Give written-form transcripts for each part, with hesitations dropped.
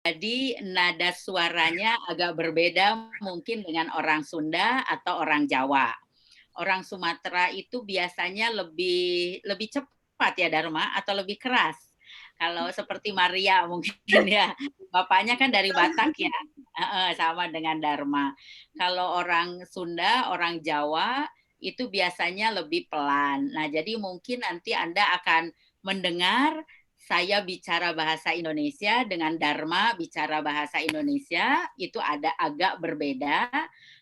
Jadi nada suaranya agak berbeda mungkin dengan orang Sunda atau orang Jawa. Orang Sumatera itu biasanya lebih lebih cepat ya Dharma atau lebih keras. Kalau seperti Maria mungkin ya, bapaknya kan dari Batak ya, sama dengan Dharma. Kalau orang Sunda, orang Jawa itu biasanya lebih pelan. Nah, jadi mungkin nanti Anda akan mendengar saya bicara bahasa Indonesia dengan Dharma bicara bahasa Indonesia itu ada agak berbeda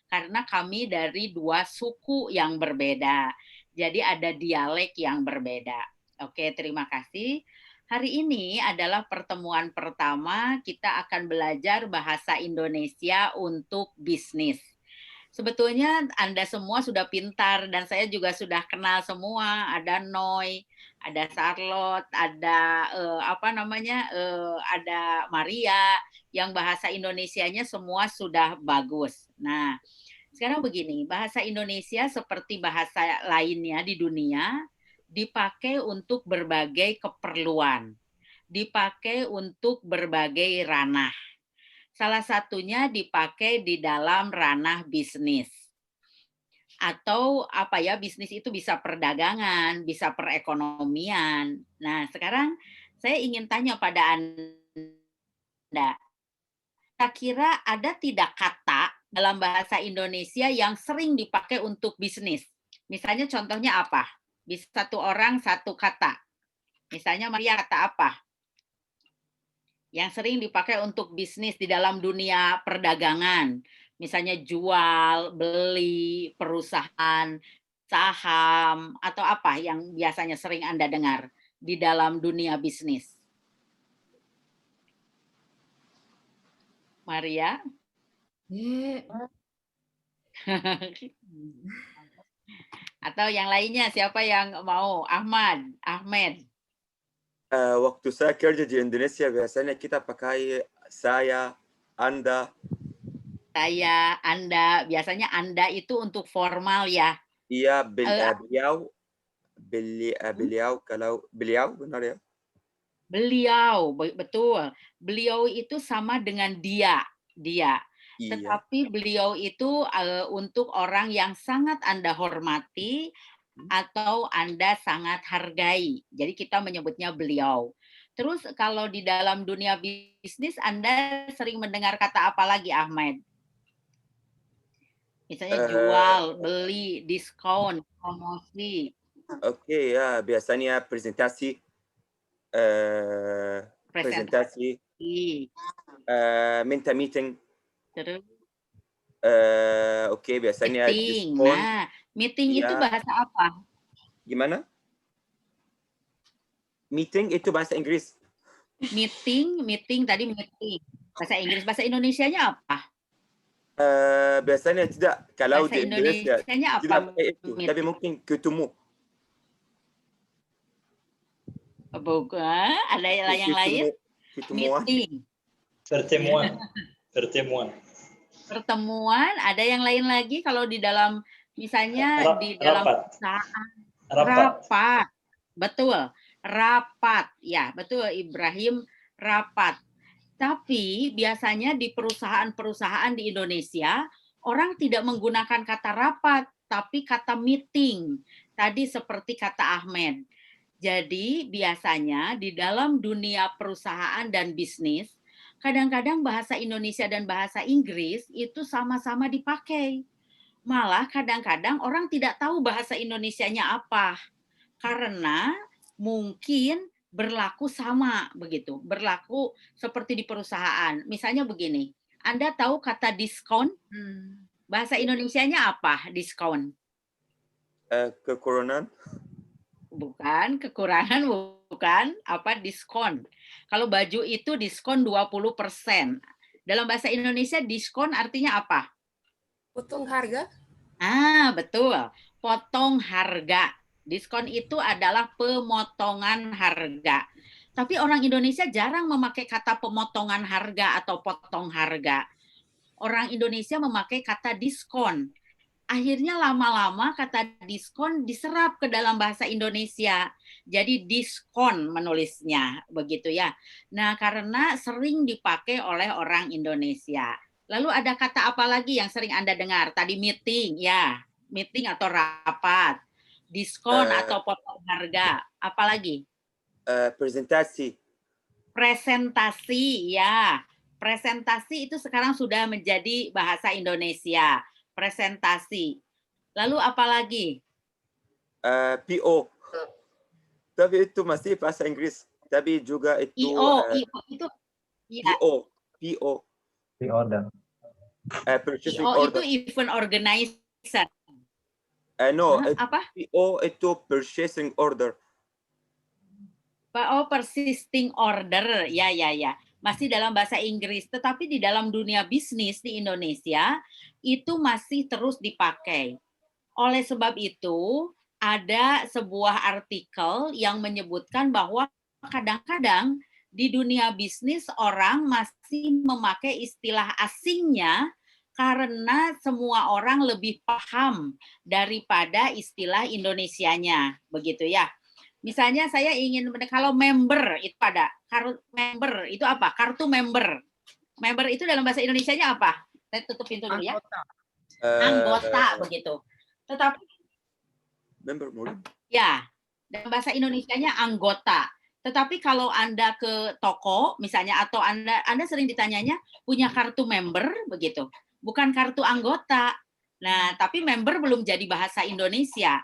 karena kami dari dua suku yang berbeda. Jadi ada dialek yang berbeda. Oke, terima kasih. Hari ini adalah pertemuan pertama kita akan belajar bahasa Indonesia untuk bisnis. Sebetulnya Anda semua sudah pintar dan saya juga sudah kenal semua. Ada Noi, ada Charlotte, ada ada Maria yang bahasa Indonesianya semua sudah bagus. Nah, sekarang begini, bahasa Indonesia seperti bahasa lainnya di dunia dipakai untuk berbagai keperluan, dipakai untuk berbagai ranah. Salah satunya dipakai di dalam ranah bisnis. Atau apa ya, bisnis itu bisa perdagangan, bisa perekonomian. Nah, sekarang saya ingin tanya pada Anda, kira-kira ada tidak kata dalam bahasa Indonesia yang sering dipakai untuk bisnis? Misalnya contohnya apa? Bisa satu orang satu kata. Misalnya Maria kata apa? Yang sering dipakai untuk bisnis di dalam dunia perdagangan. Misalnya jual, beli, perusahaan, saham, atau apa yang biasanya sering Anda dengar di dalam dunia bisnis? Maria? Atau yang lainnya, siapa yang mau? Ahmed. Waktu saya kerja di Indonesia biasanya kita pakai saya, Anda. Saya, Anda. Biasanya Anda itu untuk formal ya. Iya, Eh, beliau, kalau beliau benar ya? Beliau, betul. Beliau itu sama dengan dia. Iya. Tetapi beliau itu untuk orang yang sangat Anda hormati atau Anda sangat hargai. Jadi kita menyebutnya beliau. Terus kalau di dalam dunia bisnis Anda sering mendengar kata apa lagi, Ahmed? Misalnya Uh, jual, beli, diskon, promosi, Oke, ya biasanya presentasi, uh, presentasi, presentasi. minta meeting, Terus oke biasanya meeting. diskon. Nah, meeting itu Iya, bahasa apa? gimana? Meeting itu bahasa Inggris. Meeting tadi meeting. Bahasa Inggris, bahasa Indonesianya apa? Biasanya tidak, kalau Bahasa di Indonesia Indonesianya tidak apa pakai itu, tapi meeting? mungkin ketemu. Bukan, ada yang lain? Ketemu, ketemuan. Meeting. Pertemuan. Pertemuan. Pertemuan, ada yang lain lagi kalau di dalam misalnya di dalam Rapat. perusahaan. Rapat. Rapat. Betul. Rapat. Ya, betul Ibrahim, rapat. Tapi biasanya di perusahaan-perusahaan di Indonesia, orang tidak menggunakan kata rapat, tapi kata meeting. Tadi seperti kata Ahmed. Jadi biasanya di dalam dunia perusahaan dan bisnis, kadang-kadang bahasa Indonesia dan bahasa Inggris itu sama-sama dipakai. Malah kadang-kadang orang tidak tahu bahasa Indonesianya apa. Karena mungkin berlaku sama begitu, berlaku seperti di perusahaan. Misalnya begini, Anda tahu kata diskon? Bahasa Indonesianya apa diskon? Kekurangan. Bukan, kekurangan bukan, apa diskon. Kalau baju itu diskon 20%. Dalam bahasa Indonesia diskon artinya apa? Potong harga? Betul. Potong harga. Diskon itu adalah pemotongan harga. Tapi orang Indonesia jarang memakai kata pemotongan harga atau potong harga. Orang Indonesia memakai kata diskon. akhirnya lama-lama kata diskon diserap ke dalam bahasa Indonesia. Jadi diskon menulisnya, begitu ya. Nah, karena sering dipakai oleh orang Indonesia. Lalu ada kata apa lagi yang sering Anda dengar? Tadi meeting, ya. Meeting atau rapat. Diskon Eh, atau potong harga. Apa lagi? presentasi. Presentasi, ya. Presentasi itu sekarang sudah menjadi bahasa Indonesia. Presentasi. Lalu apa lagi? PO. Tapi itu masih bahasa Inggris. Tapi juga itu IO itu ya, PO. PO. Di order. Purchasing IO itu order. event organizer. No, Apa? PO itu purchasing order. Oh, persisting order. Ya, ya, ya. Masih dalam bahasa Inggris, tetapi di dalam dunia bisnis di Indonesia itu masih terus dipakai. Oleh sebab itu, ada sebuah artikel yang menyebutkan bahwa kadang-kadang di dunia bisnis orang masih memakai istilah asingnya karena semua orang lebih paham daripada istilah Indonesianya, begitu ya. Misalnya saya ingin, kalau member itu ada, member itu apa? Kartu member. Member itu dalam bahasa Indonesianya apa? Saya tutup pintu dulu ya. Anggota begitu. Tetapi Member mulai. ya, dalam bahasa Indonesianya anggota. Tetapi kalau Anda ke toko misalnya atau Anda sering ditanyanya punya kartu member begitu. Bukan kartu anggota. Nah, tapi member belum jadi bahasa Indonesia.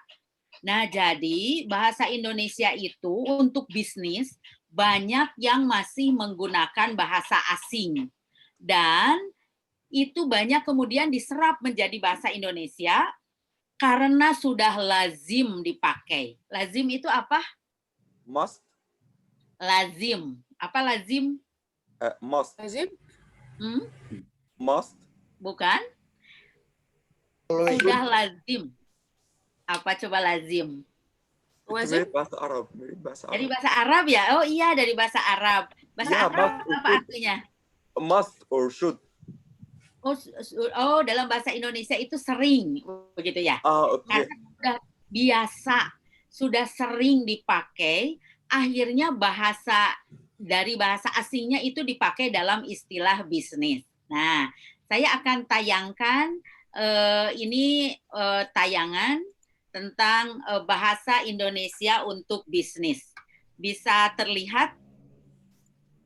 Nah, jadi bahasa Indonesia itu untuk bisnis banyak yang masih menggunakan bahasa asing. Dan itu banyak kemudian diserap menjadi bahasa Indonesia karena sudah lazim dipakai. Lazim itu apa? Must. Lazim. Apa lazim? Must. Lazim? Must. Bukan? Sudah lazim. Apa coba lazim? Wajib? Mirip bahasa Arab. Mirip bahasa Dari Arab. bahasa Arab ya? Oh iya, dari bahasa Arab. Bahasa Ya, Arab must apa artinya? Must or should. Oh, dalam bahasa Indonesia itu sering, begitu ya? Okay. Karena sudah biasa, sudah sering dipakai, akhirnya dari bahasa asingnya itu dipakai dalam istilah bisnis. Nah, saya akan tayangkan ini tayangan tentang bahasa Indonesia untuk bisnis. Bisa terlihat?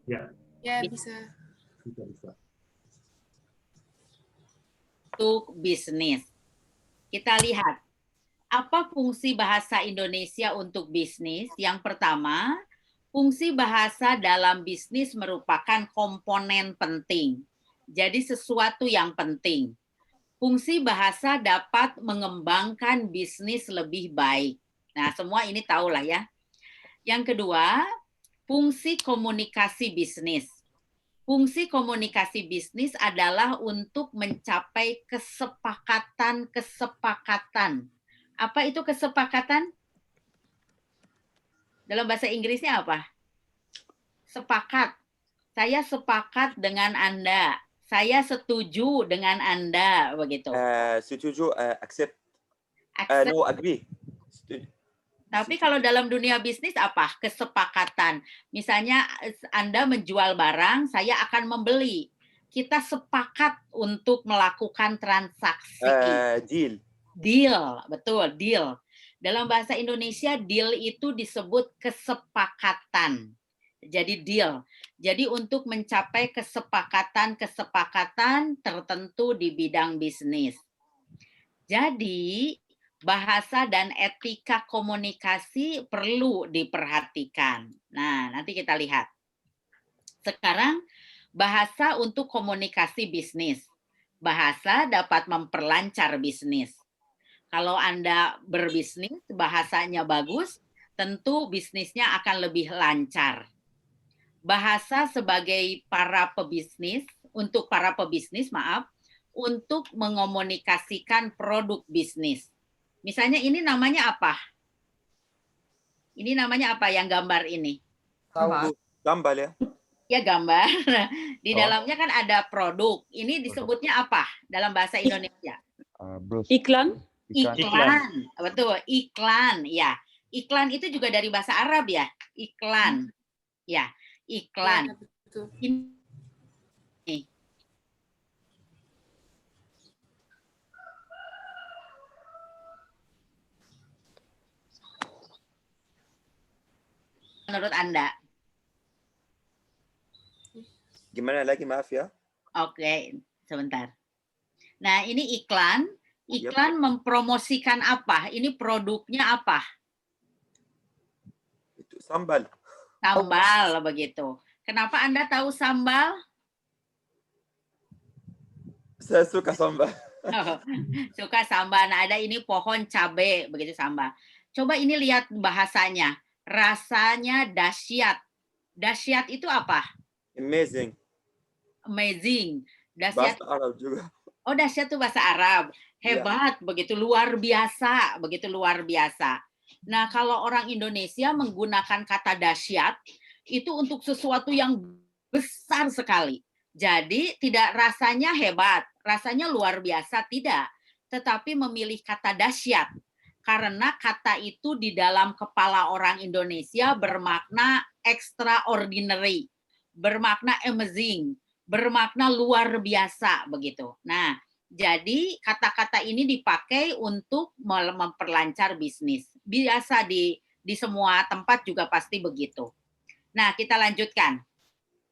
Ya. Ya, bisa. Bisa. Untuk bisnis. Kita lihat, apa fungsi bahasa Indonesia untuk bisnis? Yang pertama, fungsi bahasa dalam bisnis merupakan komponen penting. Jadi sesuatu yang penting. Fungsi bahasa dapat mengembangkan bisnis lebih baik. Nah, semua ini tahulah ya. Yang kedua, fungsi komunikasi bisnis. Fungsi komunikasi bisnis adalah untuk mencapai kesepakatan. Apa itu kesepakatan? Dalam bahasa Inggrisnya apa? Sepakat. Saya sepakat dengan Anda. Saya setuju dengan Anda, begitu. Setuju, accept. Accept. No, agree. Tapi kalau dalam dunia bisnis apa? Kesepakatan. Misalnya Anda menjual barang, saya akan membeli. Kita sepakat untuk melakukan transaksi. Deal. Deal, betul, deal. Dalam bahasa Indonesia, deal itu disebut kesepakatan. Jadi deal. Jadi untuk mencapai kesepakatan tertentu di bidang bisnis. Jadi bahasa dan etika komunikasi perlu diperhatikan. Nah, nanti kita lihat. Sekarang bahasa untuk komunikasi bisnis. Bahasa dapat memperlancar bisnis. Kalau Anda berbisnis, bahasanya bagus, tentu bisnisnya akan lebih lancar. Bahasa sebagai para pebisnis, untuk mengomunikasikan produk bisnis. Misalnya ini namanya apa? Ini namanya apa yang gambar ini? Gambar ya? Ya, gambar. Di dalamnya kan ada produk. Ini disebutnya apa dalam bahasa Indonesia? Bros. Iklan. Iklan, betul, iklan, ya. Iklan itu juga dari bahasa Arab ya, iklan, ya, iklan. Ya, betul. Ini menurut Anda? Gimana lagi, maaf ya? Oke, sebentar. Nah, ini iklan. Iklan mempromosikan apa? Ini produknya apa? Itu sambal. Sambal, begitu. Kenapa Anda tahu sambal? Saya suka sambal. Suka sambal. Nah, ada ini pohon cabai, begitu sambal. Coba ini lihat bahasanya. Rasanya dahsyat. Dahsyat itu apa? Amazing. Amazing. Dahsyat. Bahasa Arab juga. Oh, dahsyat itu bahasa Arab. Hebat, begitu luar biasa, begitu luar biasa. Nah, kalau orang Indonesia menggunakan kata dahsyat itu untuk sesuatu yang besar sekali. Jadi tidak rasanya hebat, rasanya luar biasa tidak, tetapi memilih kata dahsyat karena kata itu di dalam kepala orang Indonesia bermakna extraordinary, bermakna amazing, bermakna luar biasa begitu. Nah, jadi kata-kata ini dipakai untuk memperlancar bisnis. Biasa di semua tempat juga pasti begitu. Nah, kita lanjutkan.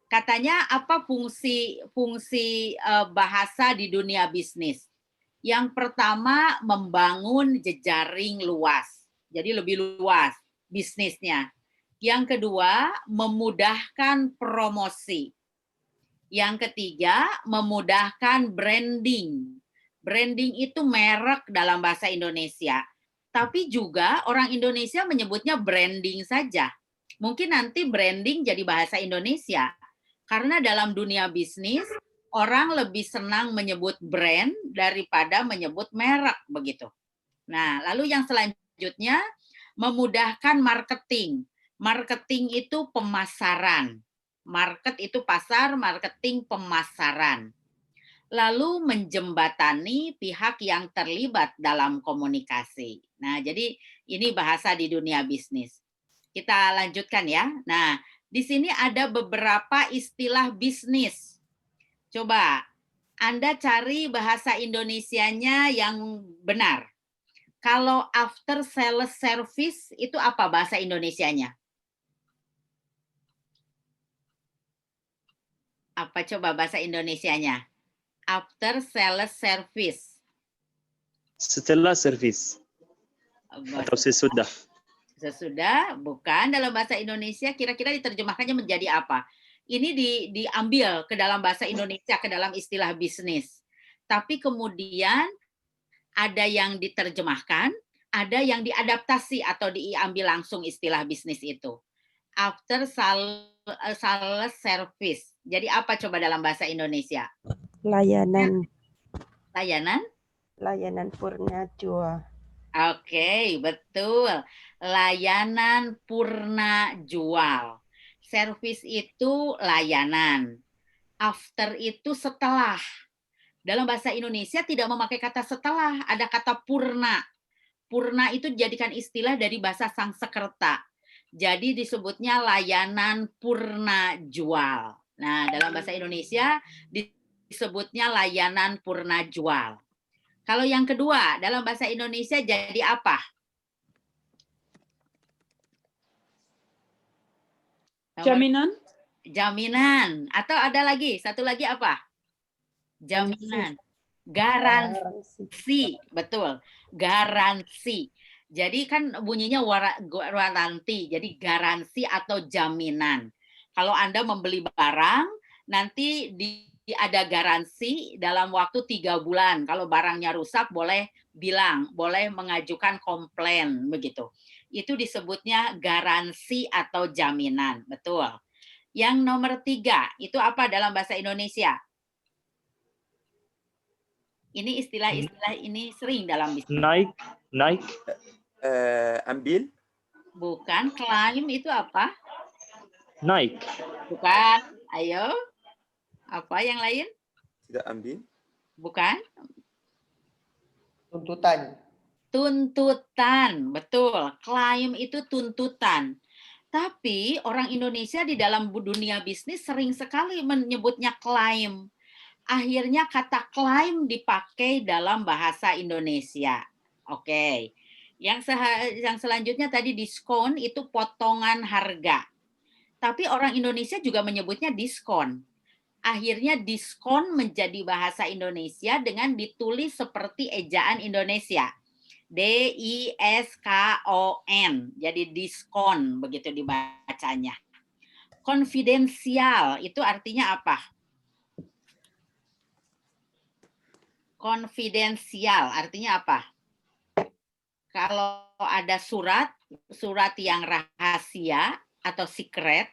Katanya apa fungsi bahasa di dunia bisnis? Yang pertama, membangun jejaring luas. Jadi lebih luas bisnisnya. Yang kedua, memudahkan promosi. Yang ketiga, memudahkan branding. Branding itu merek dalam bahasa Indonesia. Tapi juga orang Indonesia menyebutnya branding saja. Mungkin nanti branding jadi bahasa Indonesia. Karena dalam dunia bisnis, orang lebih senang menyebut brand daripada menyebut merek begitu. Nah, lalu yang selanjutnya, memudahkan marketing. Marketing itu pemasaran. Market itu pasar, marketing pemasaran. Lalu menjembatani pihak yang terlibat dalam komunikasi. Nah, jadi ini bahasa di dunia bisnis. Kita lanjutkan ya. Nah, di sini ada beberapa istilah bisnis. Coba Anda cari bahasa Indonesianya yang benar. Kalau after sales service itu apa bahasa Indonesianya? Apa coba bahasa Indonesianya? After sales service. Setelah servis atau sesudah. Sesudah, bukan. Dalam bahasa Indonesia kira-kira diterjemahkannya menjadi apa? Ini diambil ke dalam bahasa Indonesia, ke dalam istilah bisnis. Tapi kemudian ada yang diterjemahkan, ada yang diadaptasi atau diambil langsung istilah bisnis itu. After sales service. Jadi apa coba dalam bahasa Indonesia? Layanan. Layanan? Layanan purna jua. Oke, betul. Layanan purna jual. Service itu layanan. After itu setelah. Dalam bahasa Indonesia tidak memakai kata setelah, ada kata purna. Purna itu dijadikan istilah dari bahasa Sanskerta. Jadi disebutnya layanan purna jual. Nah, dalam bahasa Indonesia disebutnya layanan purna jual. Kalau yang kedua, dalam bahasa Indonesia jadi apa? Jaminan. Jaminan. Atau ada lagi, satu lagi apa? Jaminan. Garansi. Betul. Garansi. Jadi kan bunyinya waranti, jadi garansi atau jaminan. Kalau Anda membeli barang, nanti ada garansi dalam waktu 3 bulan. Kalau barangnya rusak, boleh bilang, boleh mengajukan komplain, begitu. Itu disebutnya garansi atau jaminan, betul. Yang nomor 3, itu apa dalam bahasa Indonesia? Ini istilah-istilah ini sering dalam bisnis. Naik. Ambil. Bukan, claim itu apa? Naik. Bukan, ayo. Apa yang lain? Tidak ambil. Bukan. Tuntutan. Tuntutan, betul. Klaim itu tuntutan. Tapi orang Indonesia di dalam dunia bisnis sering sekali menyebutnya klaim. Akhirnya kata klaim dipakai dalam bahasa Indonesia. Oke. Yang selanjutnya tadi diskon itu potongan harga. Tapi orang Indonesia juga menyebutnya diskon. Akhirnya diskon menjadi bahasa Indonesia dengan ditulis seperti ejaan Indonesia. D-I-S-K-O-N. Jadi diskon begitu dibacanya. Konfidensial itu artinya apa? Konfidensial artinya apa? Kalau ada surat yang rahasia atau secret,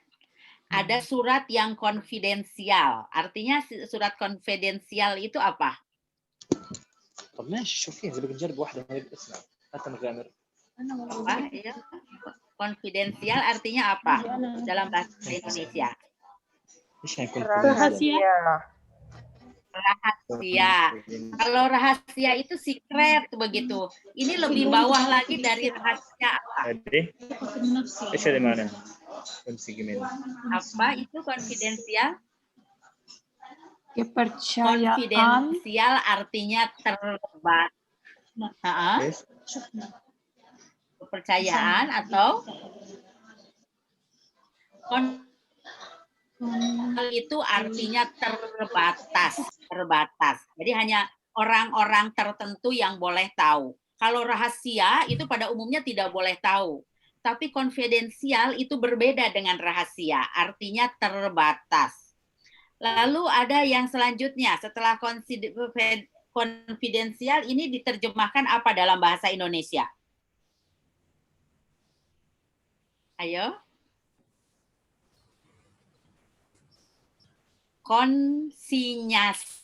ada surat yang konfidensial. Artinya surat konfidensial itu apa? طب ماشي شوفي اذا بدك تجرب واحده من الاسماء حتى مغامر. Apa? Ya. Konfidensial artinya apa dalam bahasa Indonesia? ايش يعني Rahasia. Rahasia. Kalau rahasia itu secret begitu. Ini lebih bawah lagi dari rahasia apa? هذه ايش هذا معناه؟ امسكي مني. Apa itu konfidensial? Kepercayaan. Konfidensial artinya terbatas. ايش؟ Kepercayaan atau itu artinya terbatas. Jadi hanya orang-orang tertentu yang boleh tahu. Kalau rahasia itu pada umumnya tidak boleh tahu. Tapi konfidensial itu berbeda dengan rahasia, artinya terbatas. Lalu ada yang selanjutnya, setelah konfidensial ini diterjemahkan apa dalam bahasa Indonesia? Ayo. Konsinyasi.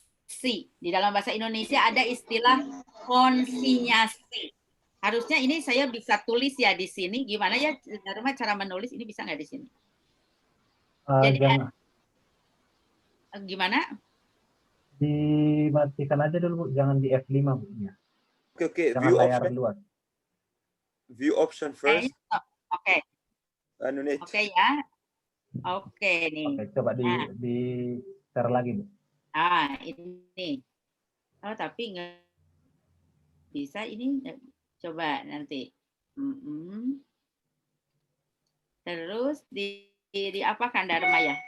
Di dalam bahasa Indonesia ada istilah konsinyasi. Harusnya ini saya bisa tulis ya di sini. Gimana ya cara menulis ini bisa nggak di sini? Jadi gimana? Dimatikan aja dulu, Bu. Jangan di F5, Bu. Ya. Oke. Jangan layar luas. View option first. Oke. Unmute. Oke ya. Oke nih. Oke, coba di share lagi, Bu. Ini. Oh, tapi nggak bisa ini. Coba nanti. Terus di apa kan Dharma ya?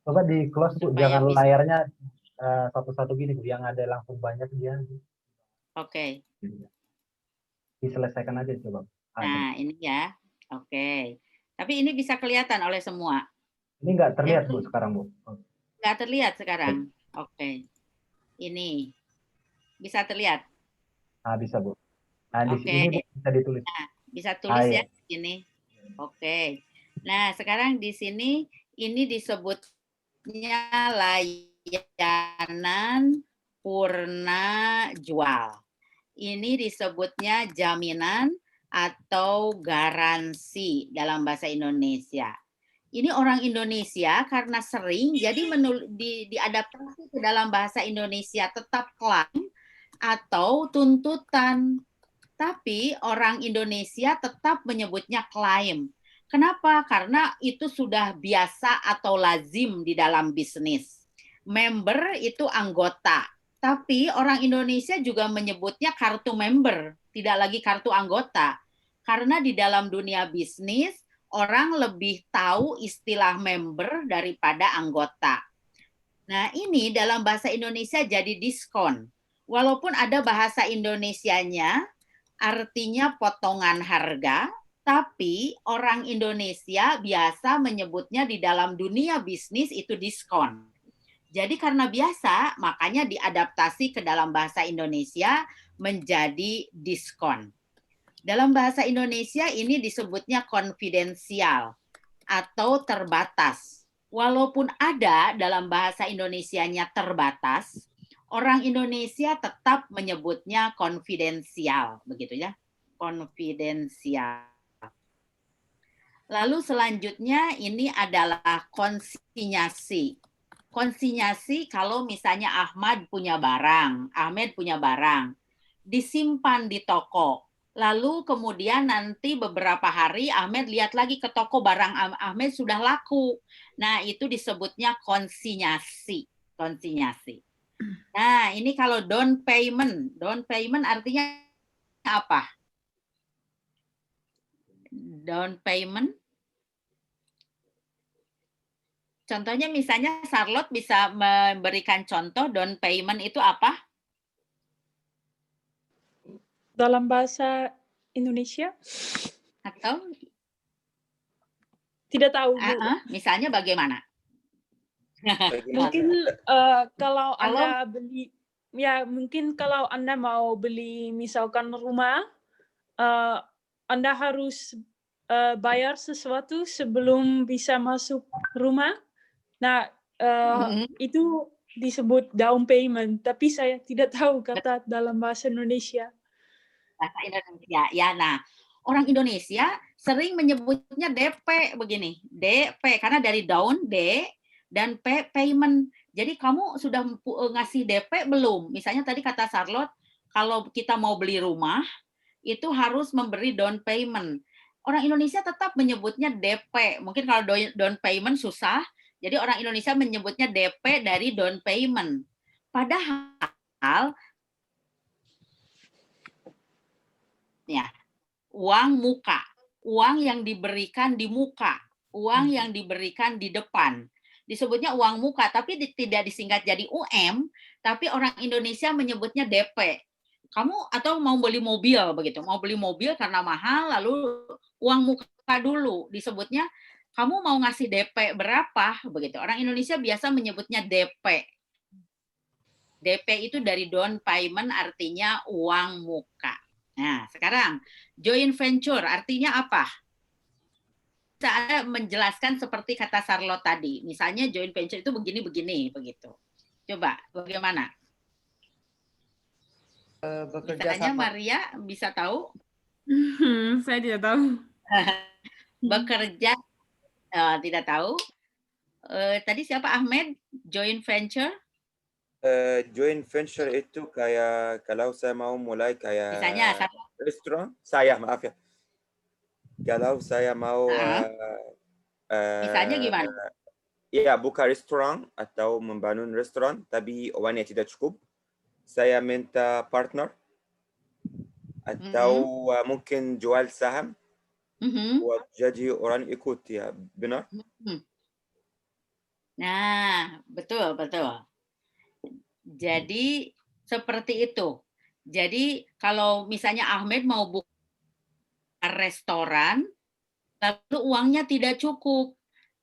Coba di close, Bu. Supaya Jangan bisa. layarnya satu-satu gini, Bu. Yang ada langsung banyak dia. Oke. Diselesaikan aja coba. Nah, ini ya. Oke. Tapi ini bisa kelihatan oleh semua. Ini nggak terlihat, Bu, sekarang, Bu. Nggak terlihat sekarang. Oke. Ini. Bisa terlihat? Bisa, Bu. Nah, di Oke. sini bisa ditulis. Bisa tulis iya. ya di sini. Oke. Nah, sekarang di sini ini disebutnya layanan purna jual. Ini disebutnya jaminan atau garansi dalam bahasa Indonesia. Ini orang Indonesia karena sering jadi diadaptasi ke dalam bahasa Indonesia tetap klaim atau tuntutan. Tapi orang Indonesia tetap menyebutnya klaim. Kenapa? Karena itu sudah biasa atau lazim di dalam bisnis. Member itu anggota. Tapi orang Indonesia juga menyebutnya kartu member, tidak lagi kartu anggota. Karena di dalam dunia bisnis, orang lebih tahu istilah member daripada anggota. Nah, ini dalam bahasa Indonesia jadi diskon. Walaupun ada bahasa Indonesianya, artinya potongan harga, tapi orang Indonesia biasa menyebutnya di dalam dunia bisnis itu diskon. Jadi karena biasa, makanya diadaptasi ke dalam bahasa Indonesia menjadi diskon. Dalam bahasa Indonesia ini disebutnya konfidensial atau terbatas. Walaupun ada dalam bahasa Indonesianya terbatas, orang Indonesia tetap menyebutnya konfidensial, begitu ya, konfidensial. Lalu selanjutnya ini adalah konsinyasi. konsinyasi kalau misalnya Ahmed punya barang, disimpan di toko. Lalu kemudian nanti beberapa hari Ahmed lihat lagi ke toko, barang Ahmed sudah laku. Nah, itu disebutnya konsinyasi. Nah, ini kalau down payment. Down payment artinya apa? Down payment. Contohnya misalnya Charlotte bisa memberikan contoh down payment itu apa? Dalam bahasa Indonesia? Atau Tidak tahu, Bu. misalnya bagaimana? Mungkin kalau Anda beli, ya mungkin kalau Anda mau beli misalkan rumah, Anda harus bayar sesuatu sebelum bisa masuk rumah. Nah, itu disebut down payment, tapi saya tidak tahu kata dalam bahasa Indonesia. Bahasa Indonesia. Ya, nah, orang Indonesia sering menyebutnya DP begini. DP karena dari down D dan P payment. Jadi kamu sudah ngasih DP belum? Misalnya tadi kata Charlotte, kalau kita mau beli rumah itu harus memberi down payment. Orang Indonesia tetap menyebutnya DP. Mungkin kalau down payment susah, jadi orang Indonesia menyebutnya DP dari down payment. Padahal ya, uang muka, uang yang diberikan di muka, uang yang diberikan di depan. Disebutnya uang muka, tapi tidak disingkat jadi UM, tapi orang Indonesia menyebutnya DP. Kamu atau mau beli mobil begitu, mau beli mobil karena mahal, lalu uang muka dulu, disebutnya kamu mau ngasih DP berapa begitu. Orang Indonesia biasa menyebutnya DP. DP itu dari down payment, artinya uang muka. Nah, sekarang joint venture artinya apa? Saya menjelaskan seperti kata Charlotte tadi. Misalnya joint venture itu begini-begini begitu. Coba bagaimana? Bekerja Misalnya sama. Maria bisa tahu? Saya tidak tahu. Bekerja tidak tahu. Tadi siapa Ahmed? Joint venture? Joint venture itu kayak kalau saya mau mulai kayak Misalnya restoran, maaf ya. Kalau saya mau misalnya gimana? ya buka restoran atau membangun restoran, tapi uangnya tidak cukup. Saya minta partner atau mungkin jual saham buat jadi orang ikut, ya benar? Nah, betul. Jadi seperti itu. Jadi kalau misalnya Ahmed mau buka restoran, lalu uangnya tidak cukup.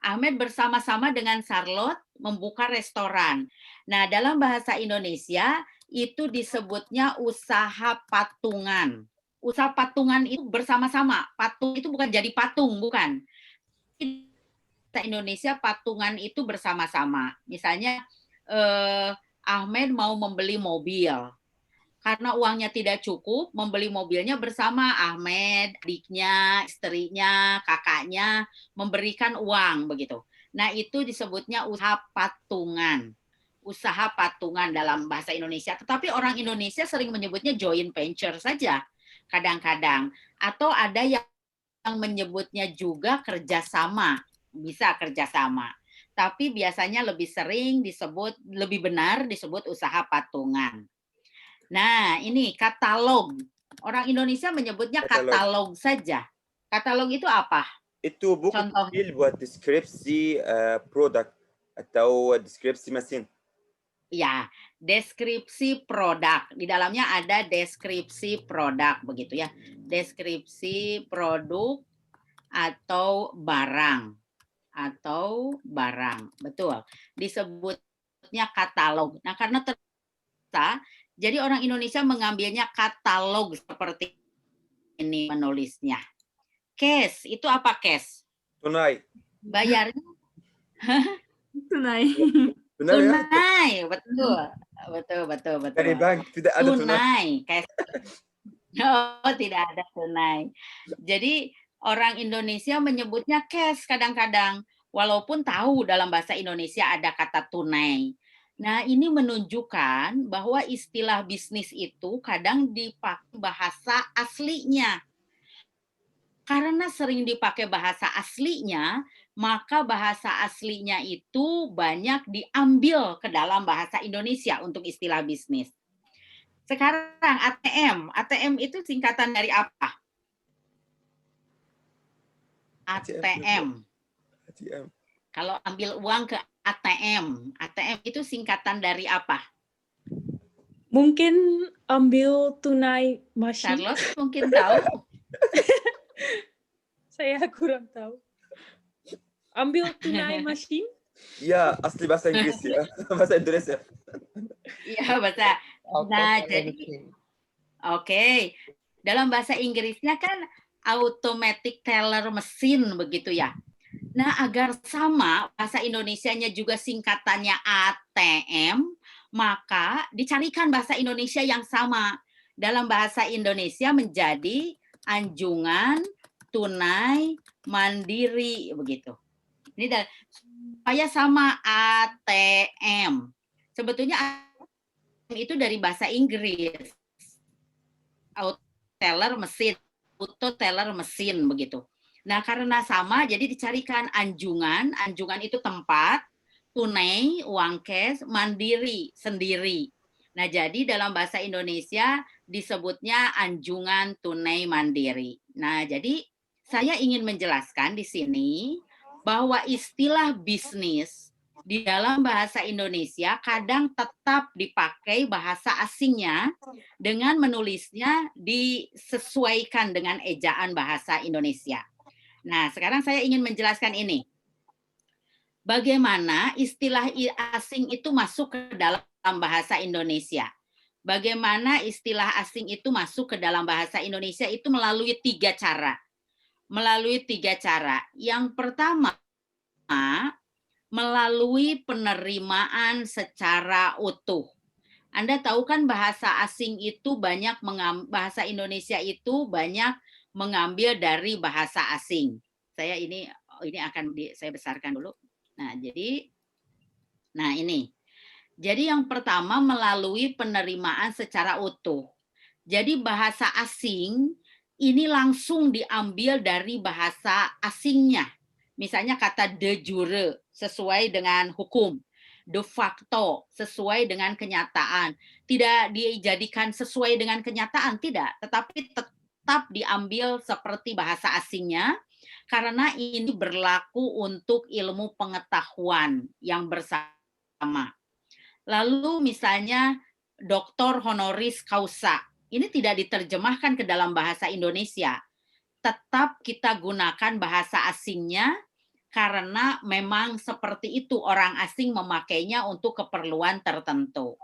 Ahmed bersama-sama dengan Charlotte membuka restoran. Nah, dalam bahasa Indonesia itu disebutnya usaha patungan. Usaha patungan itu bersama-sama. Patung itu bukan jadi patung, bukan. Bahasa Indonesia patungan itu bersama-sama. Misalnya Ahmed mau membeli mobil. Karena uangnya tidak cukup, membeli mobilnya bersama Ahmed, adiknya, istrinya, kakaknya, memberikan uang begitu. Nah, itu disebutnya usaha patungan. Usaha patungan dalam bahasa Indonesia. Tetapi orang Indonesia sering menyebutnya joint venture saja kadang-kadang. Atau ada yang menyebutnya juga kerjasama. Bisa kerjasama. Tapi biasanya lebih sering disebut, lebih benar disebut usaha patungan. Nah, ini katalog. Orang Indonesia menyebutnya katalog saja. Katalog itu apa? Itu buku kecil buat deskripsi produk atau deskripsi mesin. Ya, deskripsi produk. Di dalamnya ada deskripsi produk begitu ya. Deskripsi produk atau barang. Betul. Disebutnya katalog. Nah, karena jadi orang Indonesia mengambilnya katalog seperti ini menulisnya. Cash, itu apa cash? Tunai. Bayarnya? Tunai. Tunai, betul. Dari bank tidak ada tunai. Cash. Oh, tidak ada tunai. Jadi orang Indonesia menyebutnya cash kadang-kadang. walaupun tahu dalam bahasa Indonesia ada kata tunai. Nah, ini menunjukkan bahwa istilah bisnis itu kadang dipakai bahasa aslinya. Karena sering dipakai bahasa aslinya, maka bahasa aslinya itu banyak diambil ke dalam bahasa Indonesia untuk istilah bisnis. Sekarang ATM itu singkatan dari apa? ATM. Kalau ambil uang ke ATM itu singkatan dari apa? Mungkin ambil tunai machine. Charles mungkin tahu. Saya kurang tahu. Ambil tunai machine. Ya, asli bahasa Inggris ya. Bahasa Indonesia. Iya, bahasa. Nah, jadi oke. Dalam bahasa Inggrisnya kan automatic teller mesin begitu ya. Nah, agar sama bahasa Indonesianya juga singkatannya ATM, maka dicarikan bahasa Indonesia yang sama. Dalam bahasa Indonesia menjadi anjungan tunai mandiri begitu. Ini supaya sama ATM. Sebetulnya ATM itu dari bahasa Inggris. Auto teller mesin, auto teller mesin begitu. Nah, karena sama, jadi dicarikan anjungan itu tempat, tunai, uang cash, mandiri, sendiri. Nah, jadi dalam bahasa Indonesia disebutnya anjungan tunai mandiri. Nah, jadi saya ingin menjelaskan di sini bahwa istilah bisnis di dalam bahasa Indonesia kadang tetap dipakai bahasa asingnya dengan menulisnya disesuaikan dengan ejaan bahasa Indonesia. Nah, sekarang saya ingin menjelaskan ini. Bagaimana istilah asing itu masuk ke dalam bahasa Indonesia. Bagaimana istilah asing itu masuk ke dalam bahasa Indonesia itu melalui 3 cara. Melalui 3 cara. Yang pertama, melalui penerimaan secara utuh. Anda tahu kan bahasa asing itu bahasa Indonesia itu banyak mengambil dari bahasa asing. Saya ini akan saya besarkan dulu. Nah, ini. Jadi yang pertama melalui penerimaan secara utuh. Jadi bahasa asing ini langsung diambil dari bahasa asingnya. Misalnya kata de jure sesuai dengan hukum, de facto sesuai dengan kenyataan. Tidak dijadikan sesuai dengan kenyataan, tidak, tetapi tetap diambil seperti bahasa asingnya karena ini berlaku untuk ilmu pengetahuan yang bersama. Lalu misalnya doktor honoris causa, ini tidak diterjemahkan ke dalam bahasa Indonesia. Tetap kita gunakan bahasa asingnya karena memang seperti itu orang asing memakainya untuk keperluan tertentu.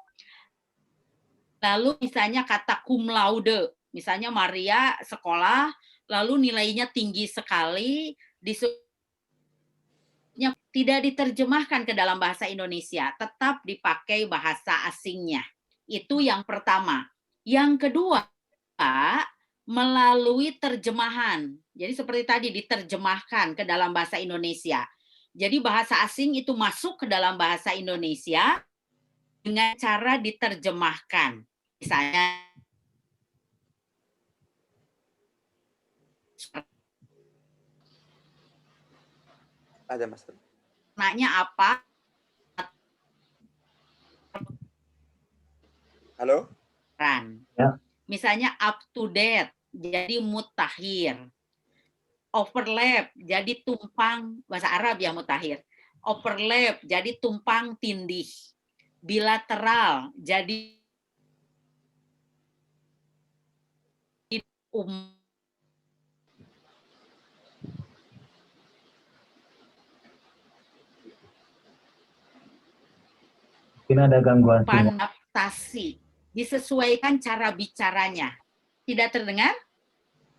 Lalu misalnya kata cum laude, misalnya Maria sekolah, lalu nilainya tinggi sekali, tidak diterjemahkan ke dalam bahasa Indonesia, tetap dipakai bahasa asingnya. Itu yang pertama. Yang kedua, melalui terjemahan. Jadi seperti tadi diterjemahkan ke dalam bahasa Indonesia. Jadi bahasa asing itu masuk ke dalam bahasa Indonesia dengan cara diterjemahkan. Misalnya ada masalah. Nanya apa? Halo? Ya. Misalnya up to date, jadi mutakhir. Overlap, jadi tumpang, bahasa Arab ya mutakhir. Overlap, jadi tumpang tindih. Bilateral, jadi Mungkin ada gangguan sinyal. adaptasi, disesuaikan cara bicaranya. Tidak terdengar?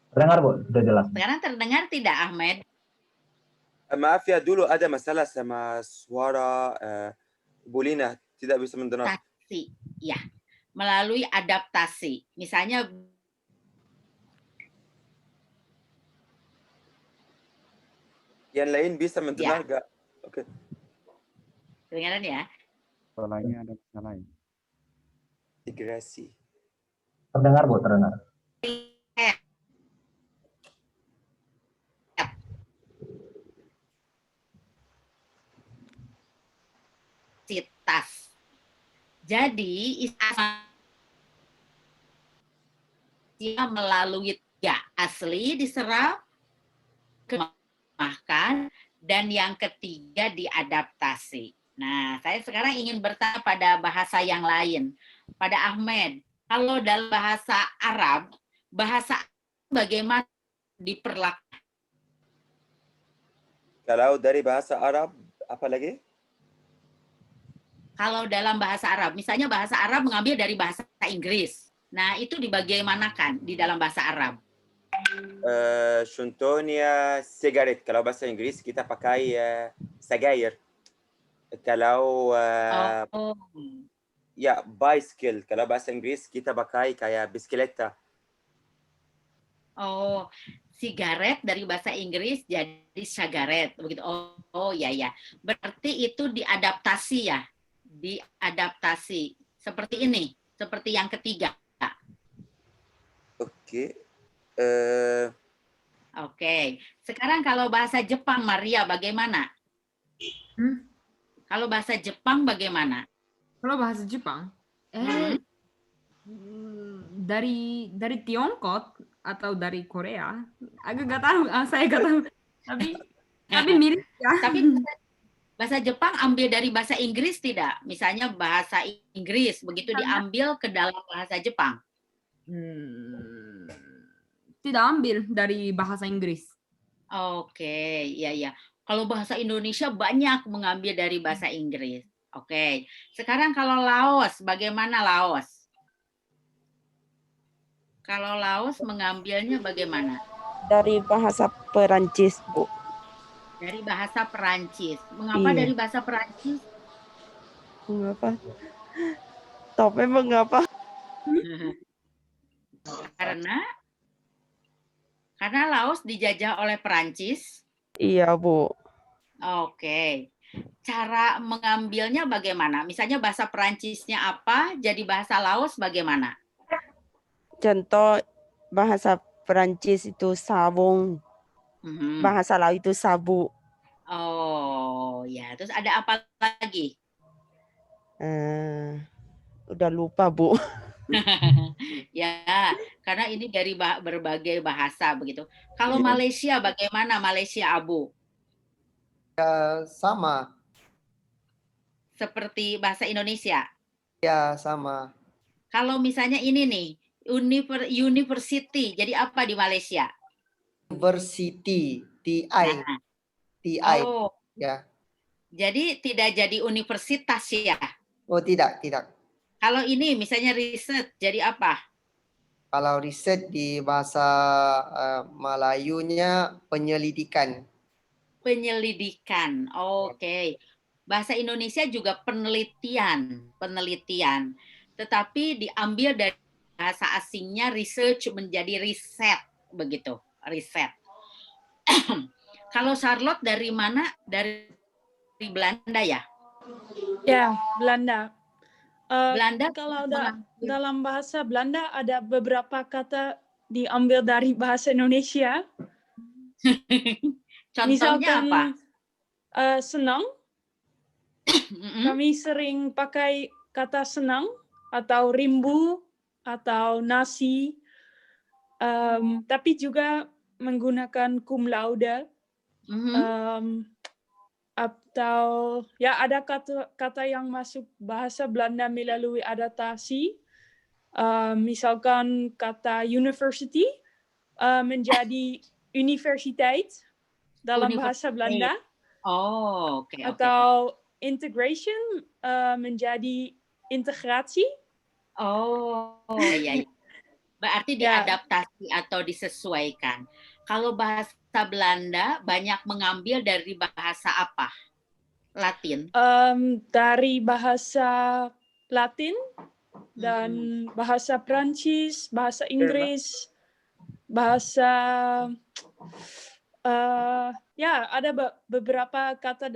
Terdengar, Bu? Sudah jelas. Sekarang terdengar tidak, Ahmed? Maaf ya, dulu ada masalah sama suara Bu Lina, tidak bisa mendengar. Adaptasi, ya. Melalui adaptasi. Misalnya yang lain bisa mendengar nggak? Kedengaran ya? Soalnya ada masalah ya. Integrasi. Terdengar, Bu, terdengar. Sitas. Jadi dia melalui tiga asli diserap, kemahkan, dan yang ketiga diadaptasi. Nah, saya sekarang ingin bertanya pada bahasa yang lain. Pada Ahmed, kalau dalam bahasa bagaimana diperlakukan? Kalau dari bahasa Arab, apa lagi? Kalau dalam bahasa Arab, misalnya bahasa Arab mengambil dari bahasa Inggris. Nah, itu dibagaimanakan di dalam bahasa Arab? Contohnya sigaret. Kalau bahasa Inggris kita pakai sagair. Kalau ya bicycle. Kalau bahasa Inggris kita pakai kayak bisikileta. Oh, sigaret dari bahasa Inggris jadi sagaret begitu. Oh ya ya. Berarti itu diadaptasi ya. Diadaptasi. Seperti ini, seperti yang ketiga. Oke. Oke. Sekarang kalau bahasa Jepang, Maria, bagaimana? Kalau bahasa Jepang bagaimana? Kalau bahasa Jepang, dari Tiongkok atau dari Korea, agak nggak tahu, saya nggak tahu. Tapi mirip ya. Tapi bahasa Jepang ambil dari bahasa Inggris tidak? Misalnya bahasa Inggris begitu diambil ke dalam bahasa Jepang. Tidak ambil dari bahasa Inggris. Oke, iya ya. Kalau bahasa Indonesia banyak mengambil dari bahasa Inggris. Oke. Sekarang kalau Laos, bagaimana Laos? Kalau Laos mengambilnya bagaimana? Dari bahasa Perancis, Bu. Dari bahasa Perancis. Mengapa dari bahasa Perancis? Mengapa? Tapi mengapa? Karena Laos dijajah oleh Perancis. Iya, Bu. Oke. Cara mengambilnya bagaimana? Misalnya bahasa Perancisnya apa, jadi bahasa Laos bagaimana? Contoh bahasa Perancis itu sabun. Bahasa Laos itu sabu. Oh, ya. Terus ada apa lagi? Udah lupa, Bu. Ya, karena ini dari berbagai bahasa begitu. Kalau Malaysia bagaimana Malaysia, Abu? Ya, sama. Seperti bahasa Indonesia? Ya, sama. Kalau misalnya ini nih, university, jadi apa di Malaysia? University, TI. TI. Oh. Ya. Jadi tidak jadi universitas ya? Oh, tidak. Kalau ini misalnya riset, jadi apa? Kalau riset di bahasa Melayunya penyelidikan. Penyelidikan, oke. Bahasa Indonesia juga penelitian. Tetapi diambil dari bahasa asingnya research menjadi riset, begitu, riset. Kalau Charlotte dari mana? Dari Belanda ya? Ya, Belanda. Belanda kalau dalam bahasa Belanda ada beberapa kata diambil dari bahasa Indonesia. Contohnya apa? Senang. Kami sering pakai kata senang atau rimbu atau nasi. Tapi juga menggunakan cum laude. Atau ya ada kata yang masuk bahasa Belanda melalui adaptasi. Misalkan kata university menjadi universiteit dalam bahasa Belanda. Oh, oke. Atau integration menjadi integrasi. Oh, iya. Berarti diadaptasi atau disesuaikan. Kalau bahasa Belanda banyak mengambil dari bahasa apa? Latin? Dari bahasa Latin dan bahasa Prancis, bahasa Inggris, bahasa Ya, ada beberapa kata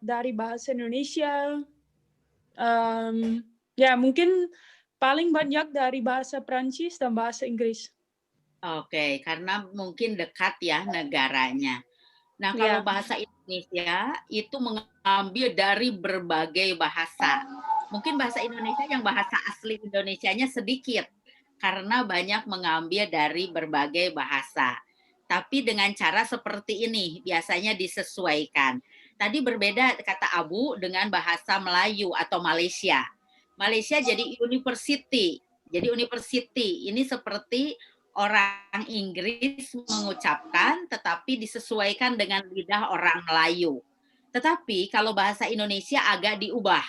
dari bahasa Indonesia. Ya, mungkin paling banyak dari bahasa Prancis dan bahasa Inggris. Oke, karena mungkin dekat ya negaranya. Nah, Ya. kalau bahasa Indonesia itu mengambil dari berbagai bahasa. Mungkin bahasa Indonesia yang bahasa asli Indonesianya sedikit, karena banyak mengambil dari berbagai bahasa. Tapi dengan cara seperti ini, biasanya disesuaikan. Tadi berbeda kata Abu dengan bahasa Melayu atau Malaysia. Malaysia jadi university. Jadi university ini seperti orang Inggris mengucapkan, tetapi disesuaikan dengan lidah orang Melayu. Tetapi kalau bahasa Indonesia agak diubah.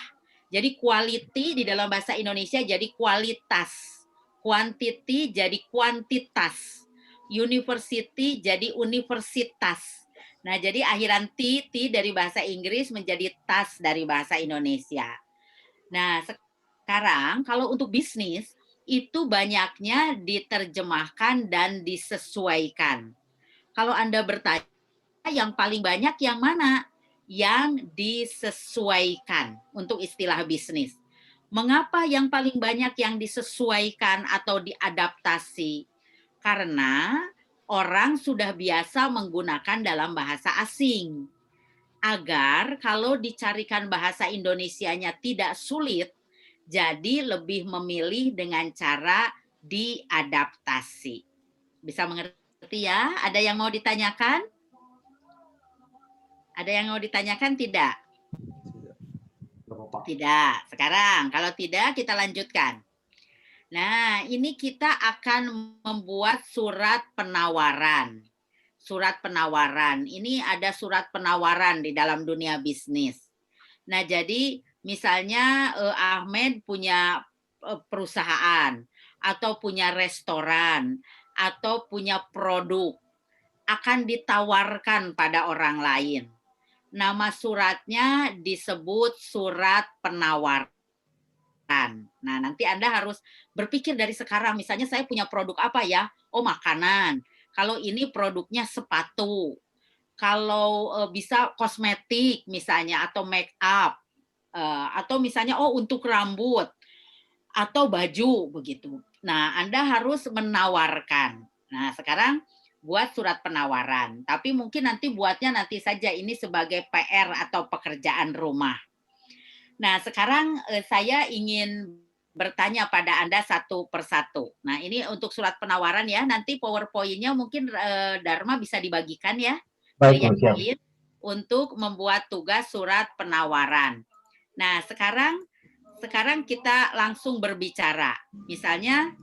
Jadi quality di dalam bahasa Indonesia jadi kualitas. Quantity jadi kuantitas. University jadi universitas. Nah, jadi akhiran T dari bahasa Inggris menjadi tas dari bahasa Indonesia. Nah, sekarang kalau untuk bisnis, itu banyaknya diterjemahkan dan disesuaikan. Kalau Anda bertanya, yang paling banyak yang mana? Yang disesuaikan untuk istilah bisnis. Mengapa yang paling banyak yang disesuaikan atau diadaptasi? Karena orang sudah biasa menggunakan dalam bahasa asing. Agar kalau dicarikan bahasa Indonesianya tidak sulit, jadi lebih memilih dengan cara diadaptasi. Bisa mengerti ya? Ada yang mau ditanyakan? Ada yang mau ditanyakan tidak? Tidak. Sekarang kalau tidak kita lanjutkan. Nah, ini kita akan membuat surat penawaran. Surat penawaran. Ini ada surat penawaran di dalam dunia bisnis. Nah, jadi misalnya Ahmed punya perusahaan atau punya restoran atau punya produk akan ditawarkan pada orang lain. Nama suratnya disebut surat penawaran. Nah, nanti Anda harus berpikir dari sekarang, misalnya saya punya produk apa ya? Oh, makanan. Kalau ini produknya sepatu. Kalau bisa kosmetik misalnya atau make up. Atau misalnya untuk rambut atau baju begitu. Nah, Anda harus menawarkan. Nah, sekarang buat surat penawaran. Tapi mungkin nanti buatnya nanti saja ini sebagai PR atau pekerjaan rumah. Nah, sekarang saya ingin bertanya pada Anda satu persatu. Nah, ini untuk surat penawaran ya. Nanti PowerPoint-nya mungkin Dharma bisa dibagikan ya ke yang lain untuk membuat tugas surat penawaran. Nah, sekarang kita langsung berbicara. Misalnya,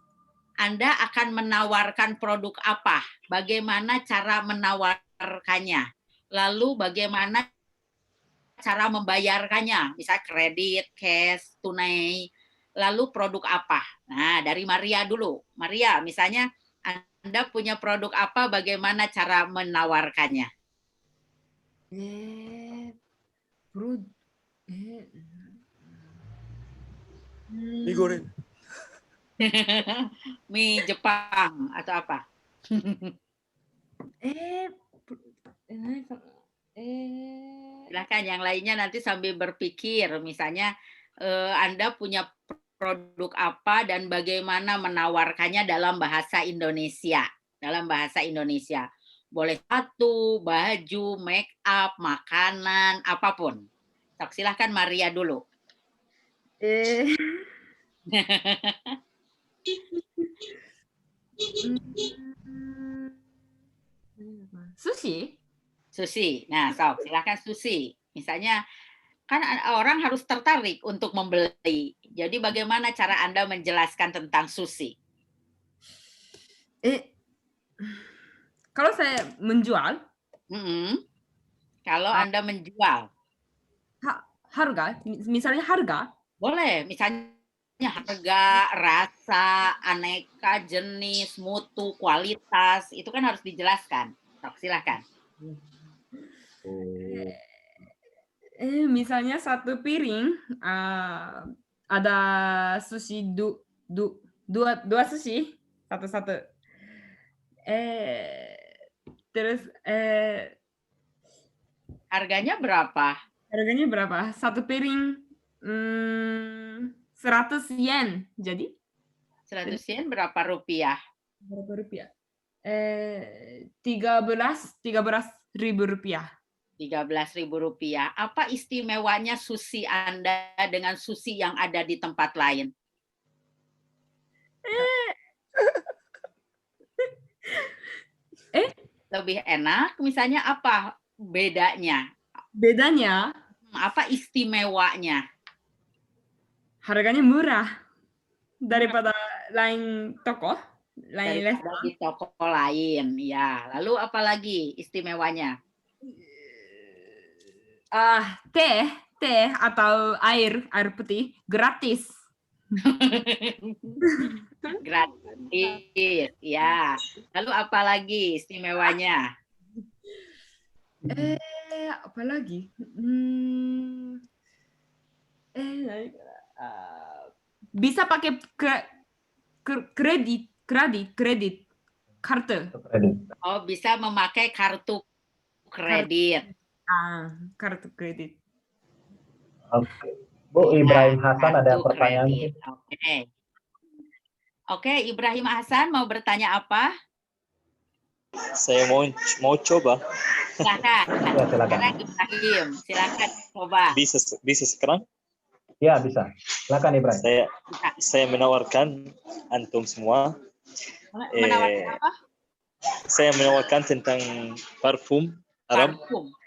Anda akan menawarkan produk apa? Bagaimana cara menawarkannya? Lalu bagaimana cara membayarkannya? Misalnya kredit, cash, tunai. Lalu produk apa? Nah, dari Maria dulu. Maria, misalnya Anda punya produk apa? Bagaimana cara menawarkannya? Mie goreng. Mie Jepang atau apa? Silahkan yang lainnya nanti sambil berpikir. Misalnya Anda punya produk apa dan bagaimana menawarkannya dalam bahasa Indonesia. Dalam bahasa Indonesia. Boleh sepatu, baju, make up, makanan, apapun. Silahkan Maria dulu. Sushi? Sushi. Nah, silahkan sushi. Misalnya, kan orang harus tertarik untuk membeli. Jadi bagaimana cara Anda menjelaskan tentang sushi? Kalau saya menjual? Kalau Anda menjual? Harga? Misalnya harga? Boleh. Misalnya harga, rasa, aneka, jenis, mutu, kualitas. Itu kan harus dijelaskan. Silahkan. Misalnya satu piring ada sushi dua sushi satu-satu. Terus Harganya berapa? harganya berapa? Satu piring 100 yen. Jadi 100 yen berapa rupiah? berapa rupiah? 13.000 rupiah. 13.000 rupiah. Apa istimewanya sushi Anda dengan sushi yang ada di tempat lain? Lebih enak, misalnya apa bedanya? Bedanya Apa istimewanya? harganya murah daripada lain toko, lain Daripada di toko lain, ya. Lalu apa lagi istimewanya? Teh atau air putih gratis. Gratis, ya. Lalu apa lagi istimewanya? Apa lagi? Bisa pakai kredit kartu. Oh, bisa memakai kartu kredit. Kartu kredit. Oke. Bu Ibrahim Hasan ada Kartu pertanyaan. kredit. Oke, Ibrahim Hasan mau bertanya apa? Saya mau coba. Silakan. Ya, silakan. Sekarang Ibrahim, silakan coba. Bisa sekarang? Ya, bisa. Silakan Ibrahim. Saya menawarkan antum semua. Menawarkan apa? Saya menawarkan tentang parfum Arab.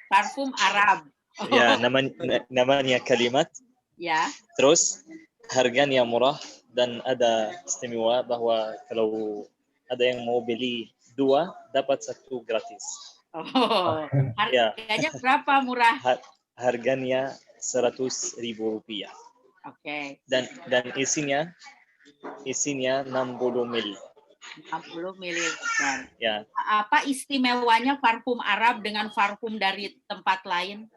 Parfum Arab. Ya, namanya Kalimat. Ya. Terus harganya murah dan ada istimewa bahwa kalau ada yang mau beli 2 dapat 1 gratis. Oh, harganya berapa murah? Harganya 100.000 rupiah. Oke. Dan isinya 60 ml. 60 ml. Ya. Apa istimewanya parfum Arab dengan parfum dari tempat lain?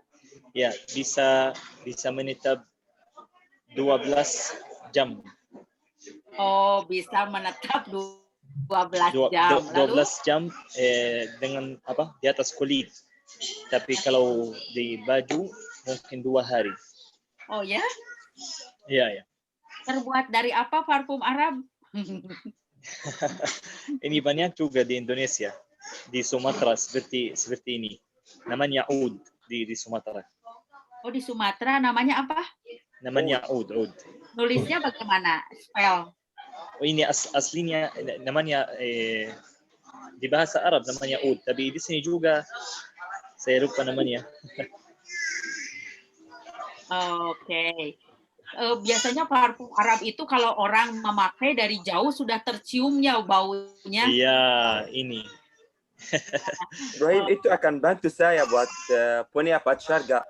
Ya, bisa menetap 12 jam. Oh, bisa menetap 12 jam. 12 jam dengan di atas kulit. Tapi kalau di baju mungkin 2 hari. Oh ya? Iya. Terbuat dari apa parfum Arab? Ini banyak juga di Indonesia, di Sumatera seperti ini. Namanya oud di Sumatera. Oh, di Sumatera namanya apa? Namanya oud. Nulisnya bagaimana? Spell. Oh, ini aslinya namanya di bahasa Arab namanya oud, tapi di sini juga saya lupa namanya. Oke. Biasanya parfum Arab itu kalau orang memakai dari jauh sudah terciumnya baunya. Iya, ini. Ibrahim itu akan bantu saya buat punya pacar gak?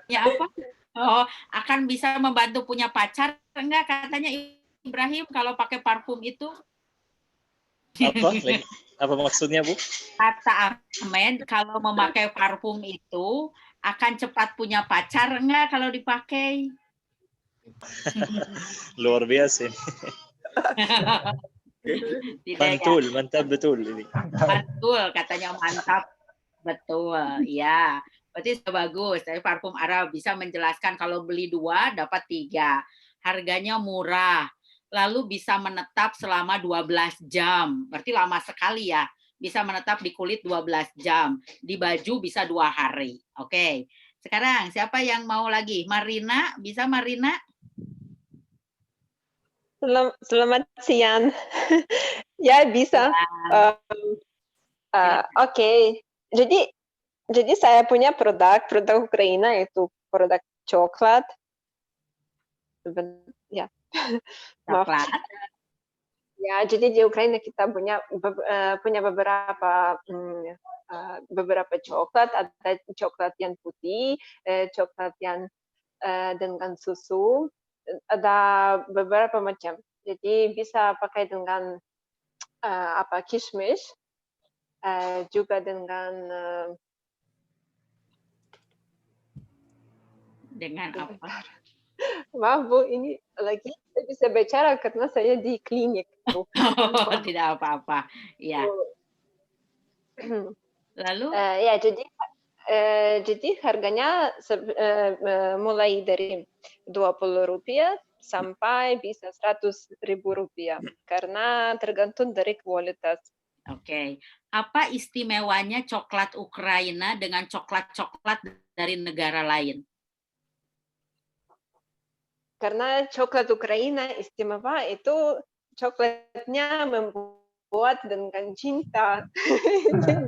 Ya apa? Oh, akan bisa membantu punya pacar enggak katanya Ibrahim kalau pakai parfum itu? Apa maksudnya, Bu? Kata Ahmed kalau memakai parfum itu akan cepat punya pacar enggak kalau dipakai? Luar biasa. Mantap betul ini. Mantul katanya mantap betul. Ya. Berarti sudah bagus. Tapi parfum Arab bisa menjelaskan kalau beli 2 dapat 3. Harganya murah. Lalu bisa menetap selama 12 jam. Berarti lama sekali ya. Bisa menetap di kulit 12 jam. Di baju bisa 2 hari. Oke. Sekarang siapa yang mau lagi? Marina, bisa Marina? Selamat siang. Ya, bisa. Oke. Jadi saya punya produk Ukraina itu produk coklat. Ya. Coklat. Ya, jadi di Ukraina kita punya beberapa coklat, ada coklat yang putih, coklat yang dengan susu, ada beberapa macam. Jadi bisa pakai dengan kismis, juga dengan apa? Maaf Bu, ini lagi saya bisa bicara karena saya di klinik. Oh, tidak apa-apa. Ya. Lalu? Ya, jadi harganya mulai dari 20 rupiah sampai bisa 100.000 rupiah karena tergantung dari kualitas. Oke. Apa istimewanya coklat Ukraina dengan coklat-coklat dari negara lain? Karena coklat Ukraina istimewa itu coklatnya membuat dengan cinta.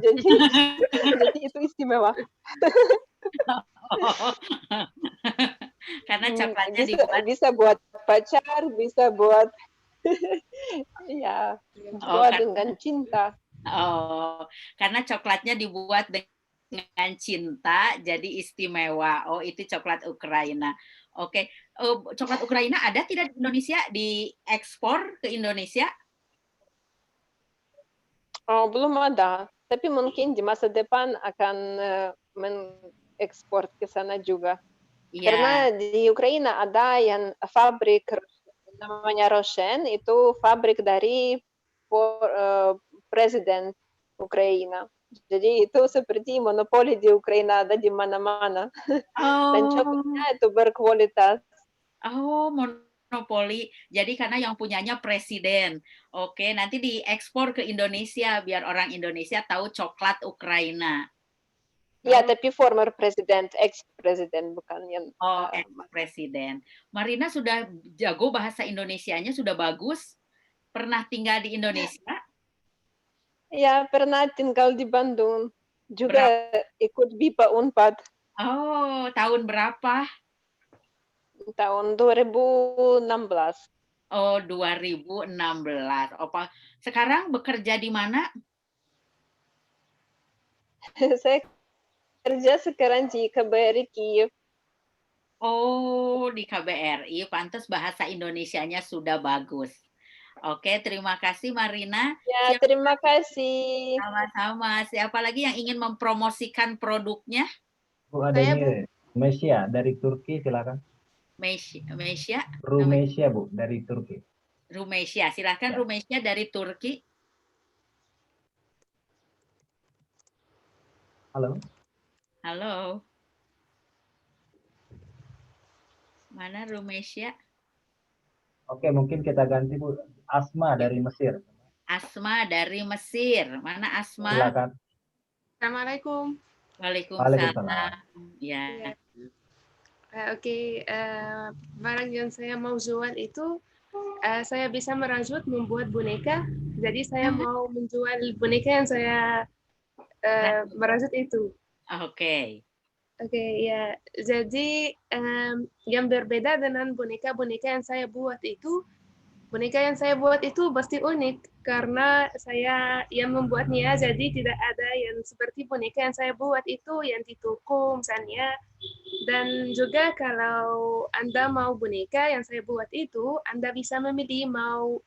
jadi itu istimewa. Karena coklatnya bisa buat pacar, bisa buat ya, buat dengan cinta. Oh, karena coklatnya dibuat dengan cinta, jadi istimewa. Oh, itu coklat Ukraina. Oke, coklat Ukraina ada tidak di Indonesia, diekspor ke Indonesia? Oh, belum ada. Tapi mungkin di masa depan akan mengekspor ke sana juga. Yeah. Karena di Ukraina ada yang pabrik namanya Roshen, itu pabrik dari Presiden Ukraina. Jadi itu seperti monopoli di Ukraina, ada di mana-mana. Dan coklatnya itu berkualitas. Oh, monopoli. Jadi karena yang punyanya presiden. Oke, nanti diekspor ke Indonesia biar orang Indonesia tahu coklat Ukraina. Ya, tapi former presiden, ex-presiden, bukan yang... Oh, ex-presiden. Marina sudah jago bahasa Indonesianya, sudah bagus. Pernah tinggal di Indonesia? Ya, pernah tinggal di Bandung. Juga ikut BIPA Unpad. Oh, tahun berapa? Tahun 2016. Oh, 2016. Opa, sekarang bekerja di mana? Saya kerja sekarang di KBRI Kiev. Oh, di KBRI. Pantas bahasa Indonesianya sudah bagus. Oke, terima kasih Marina. Ya, terima kasih. Sama-sama. Siapa lagi yang ingin mempromosikan produknya? Bu, ada ini Rumesia dari Turki, silakan. Rumesia? Rumesia, Bu, dari Turki. Rumesia, silakan ya. Rumesia dari Turki. Halo. Halo. Mana Rumesia? Oke, mungkin kita ganti Bu. Asma dari Mesir. Asma dari Mesir. Mana Asma? Silakan. Assalamualaikum. Waalaikumsalam. Ya. Oke, barang yang saya mau jual itu saya bisa merajut membuat boneka. Jadi saya mau menjual boneka yang saya merajut itu. Oke. Oke, ya. Jadi yang berbeda dengan boneka-boneka yang saya buat itu, boneka yang saya buat itu pasti unik karena saya yang membuatnya, jadi tidak ada yang seperti boneka yang saya buat itu yang di toko misalnya. Dan juga kalau Anda mau boneka yang saya buat itu, Anda bisa memilih mau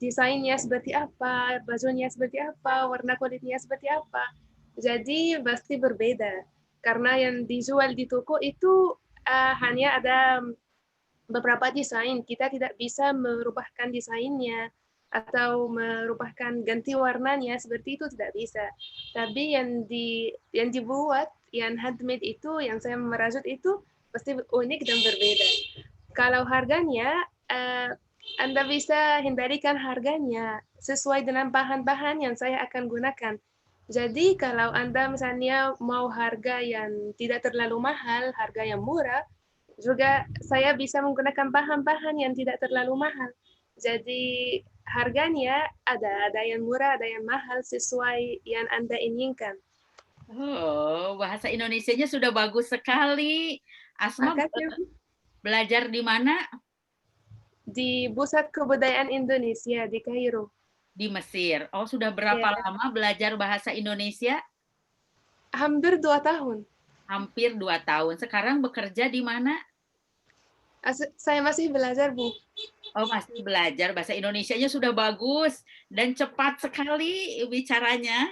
desainnya seperti apa, bajunya seperti apa, warna kulitnya seperti apa. Jadi pasti berbeda karena yang dijual di toko itu hanya ada beberapa desain. Kita tidak bisa merubahkan desainnya atau merubahkan ganti warnanya seperti itu, tidak bisa. Tapi yang dibuat, yang handmade itu, yang saya merajut itu pasti unik dan berbeda. Kalau harganya Anda bisa hindarikan harganya sesuai dengan bahan-bahan yang saya akan gunakan. Jadi kalau Anda misalnya mau harga yang tidak terlalu mahal, harga yang murah, juga saya bisa menggunakan bahan-bahan yang tidak terlalu mahal. Jadi harganya ada yang murah, ada yang mahal sesuai yang Anda inginkan. Oh, bahasa Indonesianya sudah bagus sekali. Asma belajar di mana? Di Pusat Kebudayaan Indonesia di Kairo. Di Mesir. Oh, sudah berapa lama belajar bahasa Indonesia? Hampir 2 tahun. Hampir 2 tahun. Sekarang bekerja di mana? Saya masih belajar, Bu. Oh, masih belajar. Bahasa Indonesianya sudah bagus dan cepat sekali bicaranya.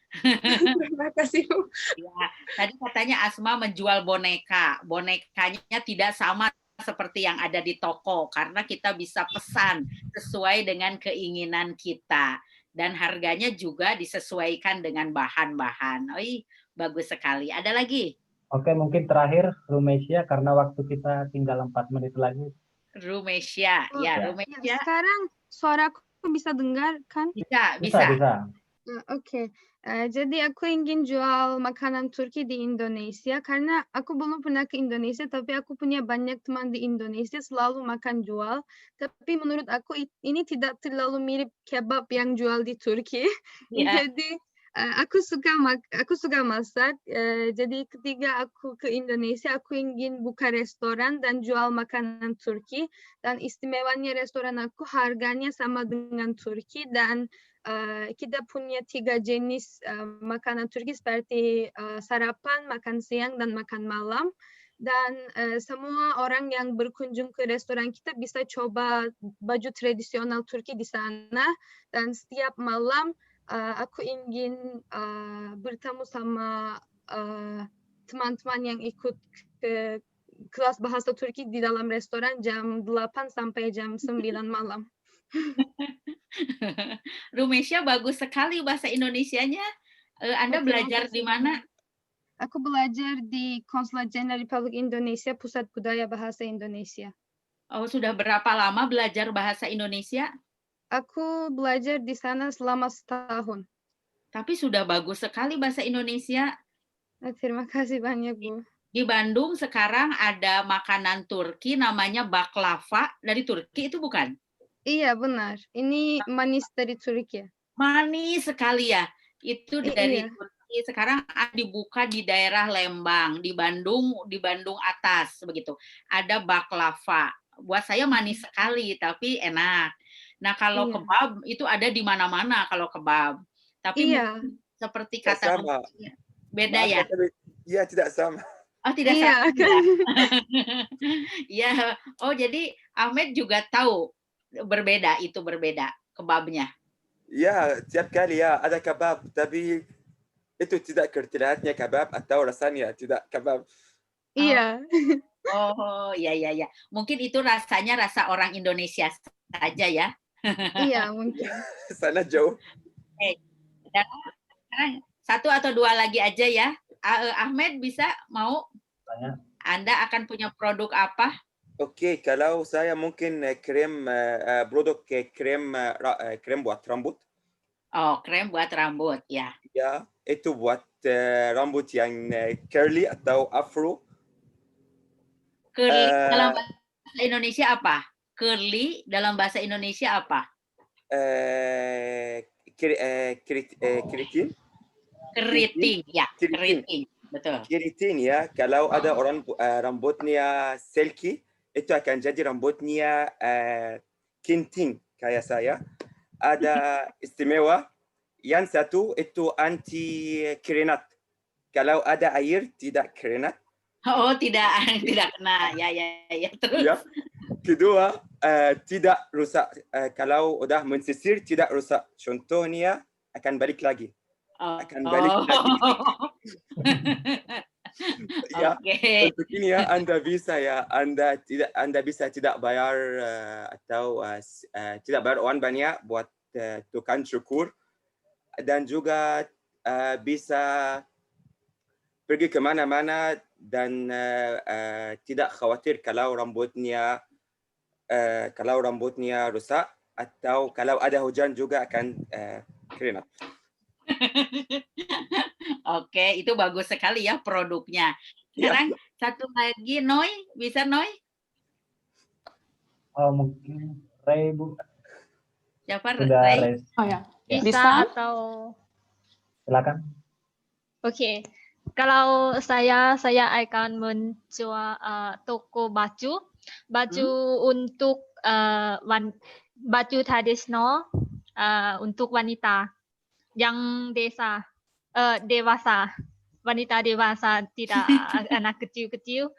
Terima kasih, Bu. Ya, tadi katanya Asma menjual boneka. Bonekanya tidak sama seperti yang ada di toko karena kita bisa pesan sesuai dengan keinginan kita dan harganya juga disesuaikan dengan bahan-bahan. Oi, bagus sekali. Ada lagi? Oke, mungkin terakhir Rumesia karena waktu kita tinggal 4 menit lagi. Rumesia, ya, Rumesia. Sekarang suaraku bisa dengar kan? Bisa. Oke. Jadi aku ingin jual makanan Turki di Indonesia karena aku belum pernah ke Indonesia, tapi aku punya banyak teman di Indonesia selalu makan jual. Tapi menurut aku ini tidak terlalu mirip kebab yang jual di Turki. Ya. Jadi aku suka masak. Jadi ketika aku ke Indonesia, aku ingin buka restoran dan jual makanan Turki. Dan istimewanya restoran aku harganya sama dengan Turki dan kita punya 3 jenis makanan Turki seperti sarapan, makan siang, dan makan malam. Dan semua orang yang berkunjung ke restoran kita bisa coba baju tradisional Turki di sana. Dan setiap malam aku ingin bertemu sama teman-teman yang ikut ke kelas bahasa Turki di dalam restoran jam 8 sampai jam 9 malam. Rumesia bagus sekali bahasa Indonesianya. Anda belajar di mana? Aku belajar di Konsulat Jenderal Republik Indonesia, Pusat Budaya Bahasa Indonesia. Oh, sudah berapa lama belajar bahasa Indonesia? Aku belajar di sana selama setahun. Tapi sudah bagus sekali bahasa Indonesia. Terima kasih banyak, Bu. Di Bandung sekarang ada makanan Turki namanya baklava. Dari Turki itu bukan? Iya, benar. Ini manis dari Turki. Manis sekali ya. Itu dari Turki. Sekarang dibuka di daerah Lembang, di Bandung atas begitu. Ada baklava. Buat saya manis sekali, tapi enak. Nah, kalau kebab itu ada di mana-mana kalau kebab. Tapi seperti kata beda ya. Iya, tidak sama. Oh, tidak sama. Iya. Oh, jadi Ahmed juga tahu berbeda kebabnya. Ya, tiap kali ya ada kebab, tapi itu tidak kriterianya kebab atau rasanya tidak kebab. Iya. Oh, ya. Mungkin itu rasanya rasa orang Indonesia saja ya. Iya, mungkin. Sana jauh. Sekarang 1 atau 2 lagi aja ya. Ahmed bisa mau? Anda akan punya produk apa? Oke, kalau saya mungkin produk krem buat rambut. Oh, krem buat rambut, ya. Ya, itu buat rambut yang curly atau afro. Curly dalam bahasa Indonesia apa? Curly dalam bahasa Indonesia apa? Keriting. Keriting, ya. Keriting, betul. Keriting ya, kalau ada orang rambutnya silky, itu akan jadi rambutnya kinting kayak saya. Ada istimewa. Yang satu itu anti keringat. Kalau ada air tidak keringat. Oh, tidak kena. Ya. Terus. Ya. Kedua, tidak rusak. Kalau udah mensisir tidak rusak. Contohnya akan balik lagi. Akan balik lagi. Ya, untuk ini ya Anda bisa tidak bayar atau tidak bayar uang banyak buat tukang cukur dan juga bisa pergi kemana-mana dan tidak khawatir kalau rambutnya rusak atau kalau ada hujan juga akan keringat. Oke, itu bagus sekali ya produknya. Sekarang satu lagi, Noi, bisa Noi? Oh, mungkin Ray, Bu. Siapa Ray? Oh ya, Bisa atau? Silakan. Oke, kalau saya akan menjual toko baju untuk baju tradisional untuk wanita yang dewasa, wanita dewasa, tidak anak kecil-kecil,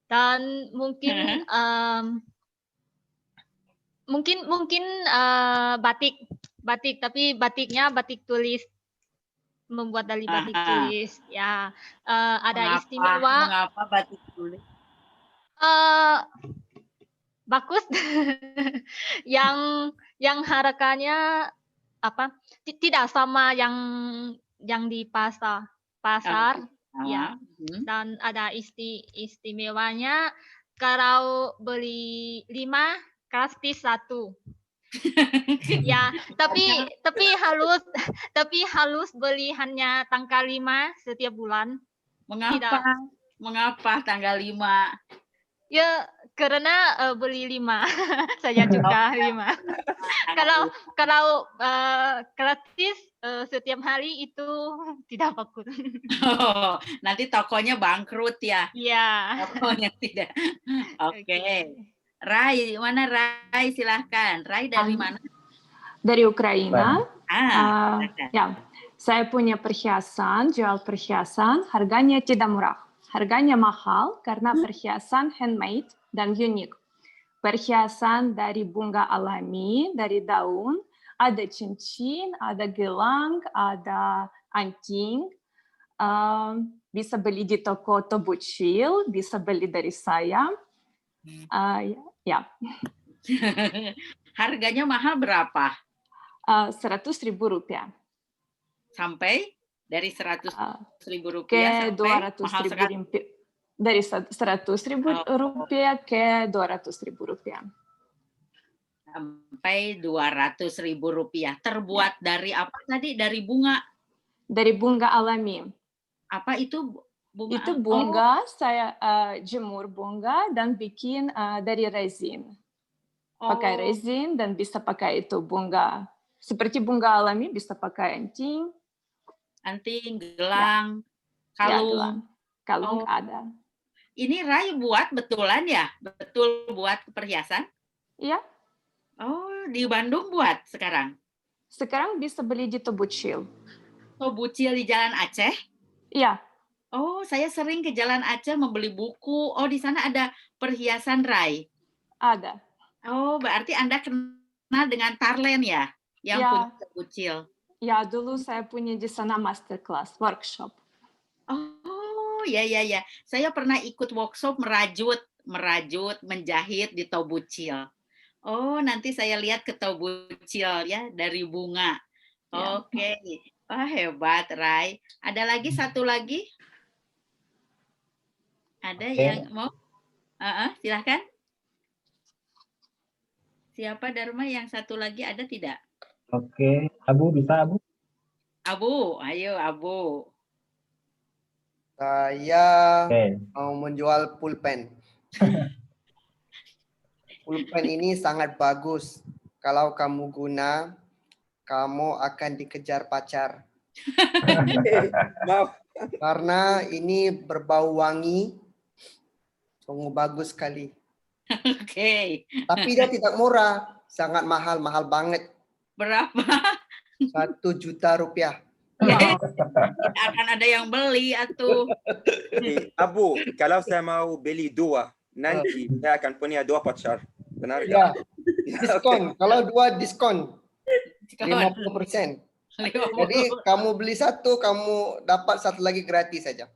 dan mungkin batik, tapi batiknya batik tulis. membuat dari batik tulis. Ya, ada Mengapa? istimewa. Mengapa batik tulis? Bagus. yang harganya apa? Tidak sama yang di pasar. Ya. Dan ada istimewanya kalau beli 5 gratis 1. Ya, tapi harus beli hanya tanggal 5 setiap bulan. Mengapa tanggal 5? Ya, karena beli 5. Saya juga 5. Kalau gratis setiap hari itu tidak bagus. Oh, nanti tokonya bangkrut ya? Iya. Tokonya tidak. Oke. Rai, mana Rai? Silahkan. Rai dari mana? Dari Ukraina. Ya. Saya punya perhiasan, jual perhiasan, harganya tidak murah. Harganya mahal karena perhiasan handmade dan unik. Perhiasan dari bunga alami, dari daun, ada cincin, ada gelang, ada anting. Bisa beli di toko Tobuchil, bisa beli dari saya. Ya. Harganya mahal berapa? 100.000 rupiah. Sampai? Dari 100.000 ke rupiah 200.000 rupiah. Dari 100.000 rupiah ke 200.000 rupiah. Sampai 200.000 rupiah. Terbuat dari apa tadi? Dari bunga? Dari bunga alami. Apa itu bunga? Itu bunga, saya jemur bunga dan bikin dari resin. Pakai resin dan bisa pakai itu bunga. Seperti bunga alami bisa pakai anting. Anting, gelang, kalung. Kalung ada. Ini Rai buat betulan ya? Betul buat perhiasan? Iya. Oh, di Bandung buat sekarang? Sekarang bisa beli di Tobuchil. Tobuchil di Jalan Aceh? Iya. Oh, saya sering ke Jalan Aceh membeli buku. Oh, di sana ada perhiasan Rai? Ada. Oh, berarti Anda kenal dengan Tarlen ya? Yang punya Tobuchil? Ya, dulu saya punya di sana masterclass, workshop. Oh, ya. Saya pernah ikut workshop merajut, menjahit di Tobuchil. Oh, nanti saya lihat ke Tobuchil ya, dari bunga. Oke. Wah, hebat, Rai. Ada lagi satu lagi? Ada yang mau? Silahkan. Siapa Dharma yang satu lagi ada tidak? Oke, Abu bisa Abu? Abu, ayo Abu. Saya mau menjual pulpen. Pulpen ini sangat bagus. Kalau kamu guna, kamu akan dikejar pacar. Karena ini berbau wangi, sungguh bagus sekali. Oke. Tapi dia tidak murah, sangat mahal banget. Berapa? 1 juta rupiah. Tidak akan ada yang beli atuh. Abu, kalau saya mau beli 2, nanti saya akan punya 2 pacar. Benar? Ya. Diskon. Kalau 2 diskon. 50%. Jadi kamu beli 1, kamu dapat 1 lagi gratis saja.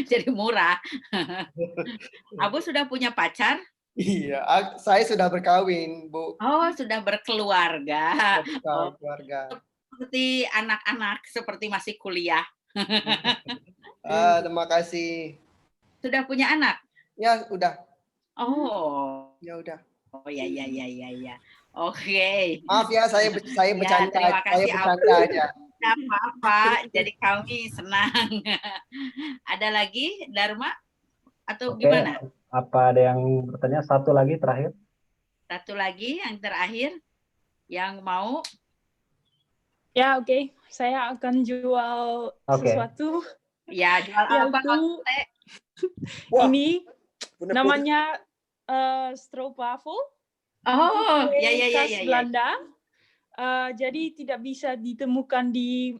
Jadi murah. Abu sudah punya pacar? Iya, saya sudah berkawin, Bu. Oh, sudah berkeluarga. Keluarga. Seperti anak-anak, seperti masih kuliah. Terima kasih. Sudah punya anak? Ya, udah. Oh. Ya udah. Oh ya. Oke. Maaf ya, saya bercanda. Terima kasih, saya bercanda aja. Tidak apa-apa, jadi kami senang. Ada lagi, Dharma? Atau gimana? Apa ada yang bertanya? Satu lagi terakhir. Satu lagi yang terakhir. Yang mau? Ya, oke. Saya akan jual sesuatu. Ya, jual apa? Ini namanya stroopwafel. Oh, ya. Belanda. Jadi tidak bisa ditemukan di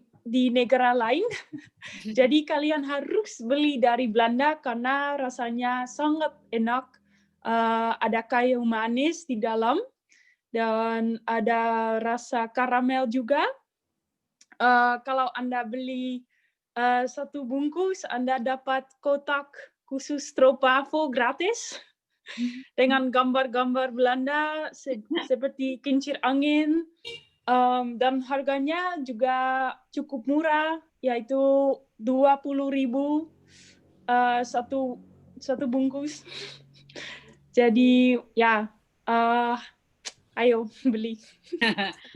negara lain. Jadi kalian harus beli dari Belanda karena rasanya sangat enak. Ada kayu manis di dalam dan ada rasa karamel juga. kalau Anda beli satu bungkus, Anda dapat kotak khusus Stroopwafel gratis dengan gambar-gambar Belanda seperti kincir angin, dan harganya juga cukup murah, yaitu 20.000 satu bungkus. Jadi ya, ayo beli.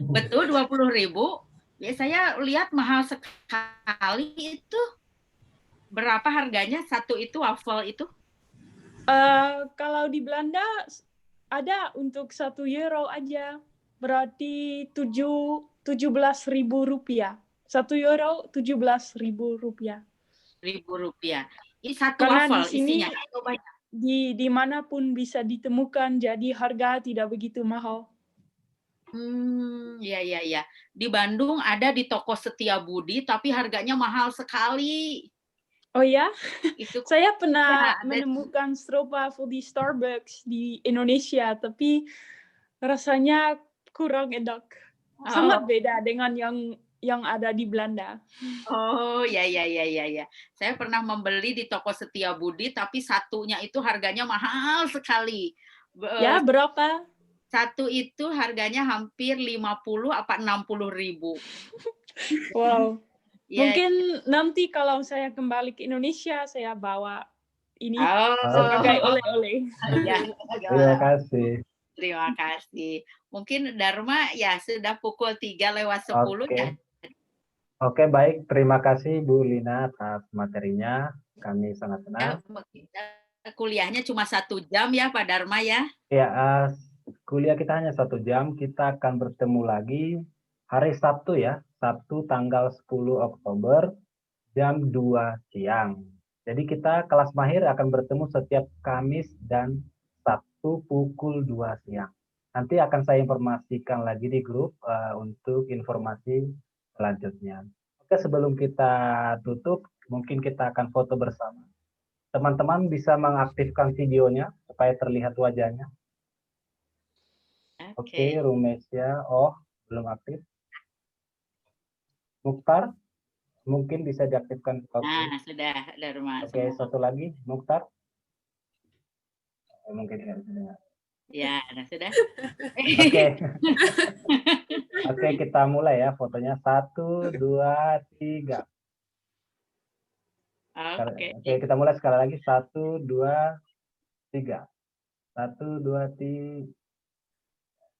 Betul, 20.000. Ya, saya lihat mahal sekali itu. Berapa harganya satu itu waffle itu? Kalau di Belanda ada untuk €1 aja, berarti 17.000 rupiah. €1 17.000 rupiah. Rp1.000. Ini satu Karena waffle di sini isinya atau banyak? Dimanapun bisa ditemukan, jadi harga tidak begitu mahal. Ya. Di Bandung ada di toko Setiabudi, tapi harganya mahal sekali. Oh ya? Itu saya pernah ya, menemukan stroopwafel di Starbucks di Indonesia, tapi rasanya kurang enak. Sangat beda dengan yang ada di Belanda. Oh, ya. Saya pernah membeli di toko Setiabudi, tapi satunya itu harganya mahal sekali. Ya, berapa? Satu itu harganya hampir 50 apa 60.000. Wow. Ya. Mungkin nanti kalau saya kembali ke Indonesia, saya bawa ini sebagai oleh-oleh. Ya. Terima kasih. Terima kasih. Mungkin Dharma ya sudah pukul 3:10 ya. Oke, baik. Terima kasih Bu Lina atas materinya. Kami sangat senang. Kuliahnya cuma 1 jam ya Pak Dharma ya? Ya, kuliah kita hanya 1 jam. Kita akan bertemu lagi hari Sabtu ya. Sabtu tanggal 10 Oktober jam 2 siang. Jadi kita kelas mahir akan bertemu setiap Kamis dan Sabtu pukul 2 siang. Nanti akan saya informasikan lagi di grup untuk informasi selanjutnya. Oke, sebelum kita tutup, mungkin kita akan foto bersama. Teman-teman bisa mengaktifkan videonya supaya terlihat wajahnya. Oke, Rumesya. Oh, belum aktif. Mukhtar, mungkin bisa diaktifkan. Nah, sudah, Dharma. Oke, satu lagi, Mukhtar. Mungkin tidak bisa dengar. Ya, sudah. Oke, kita mulai ya fotonya. 1, 2, 3. Oke, kita mulai sekali lagi. 1, 2, 3. 1, 2, 3.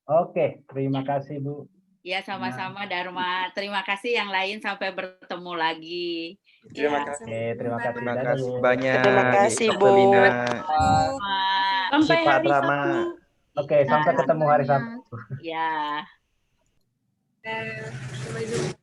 Oke, terima kasih Bu. Ya, sama-sama Dharma. Terima kasih yang lain, sampai bertemu lagi. Terima kasih. Terima kasih banyak. Terima kasih Bu. Sampai hari Drama. Sabtu. Oke, sampai ketemu hari Sabtu. Ya. Sampai jumpa.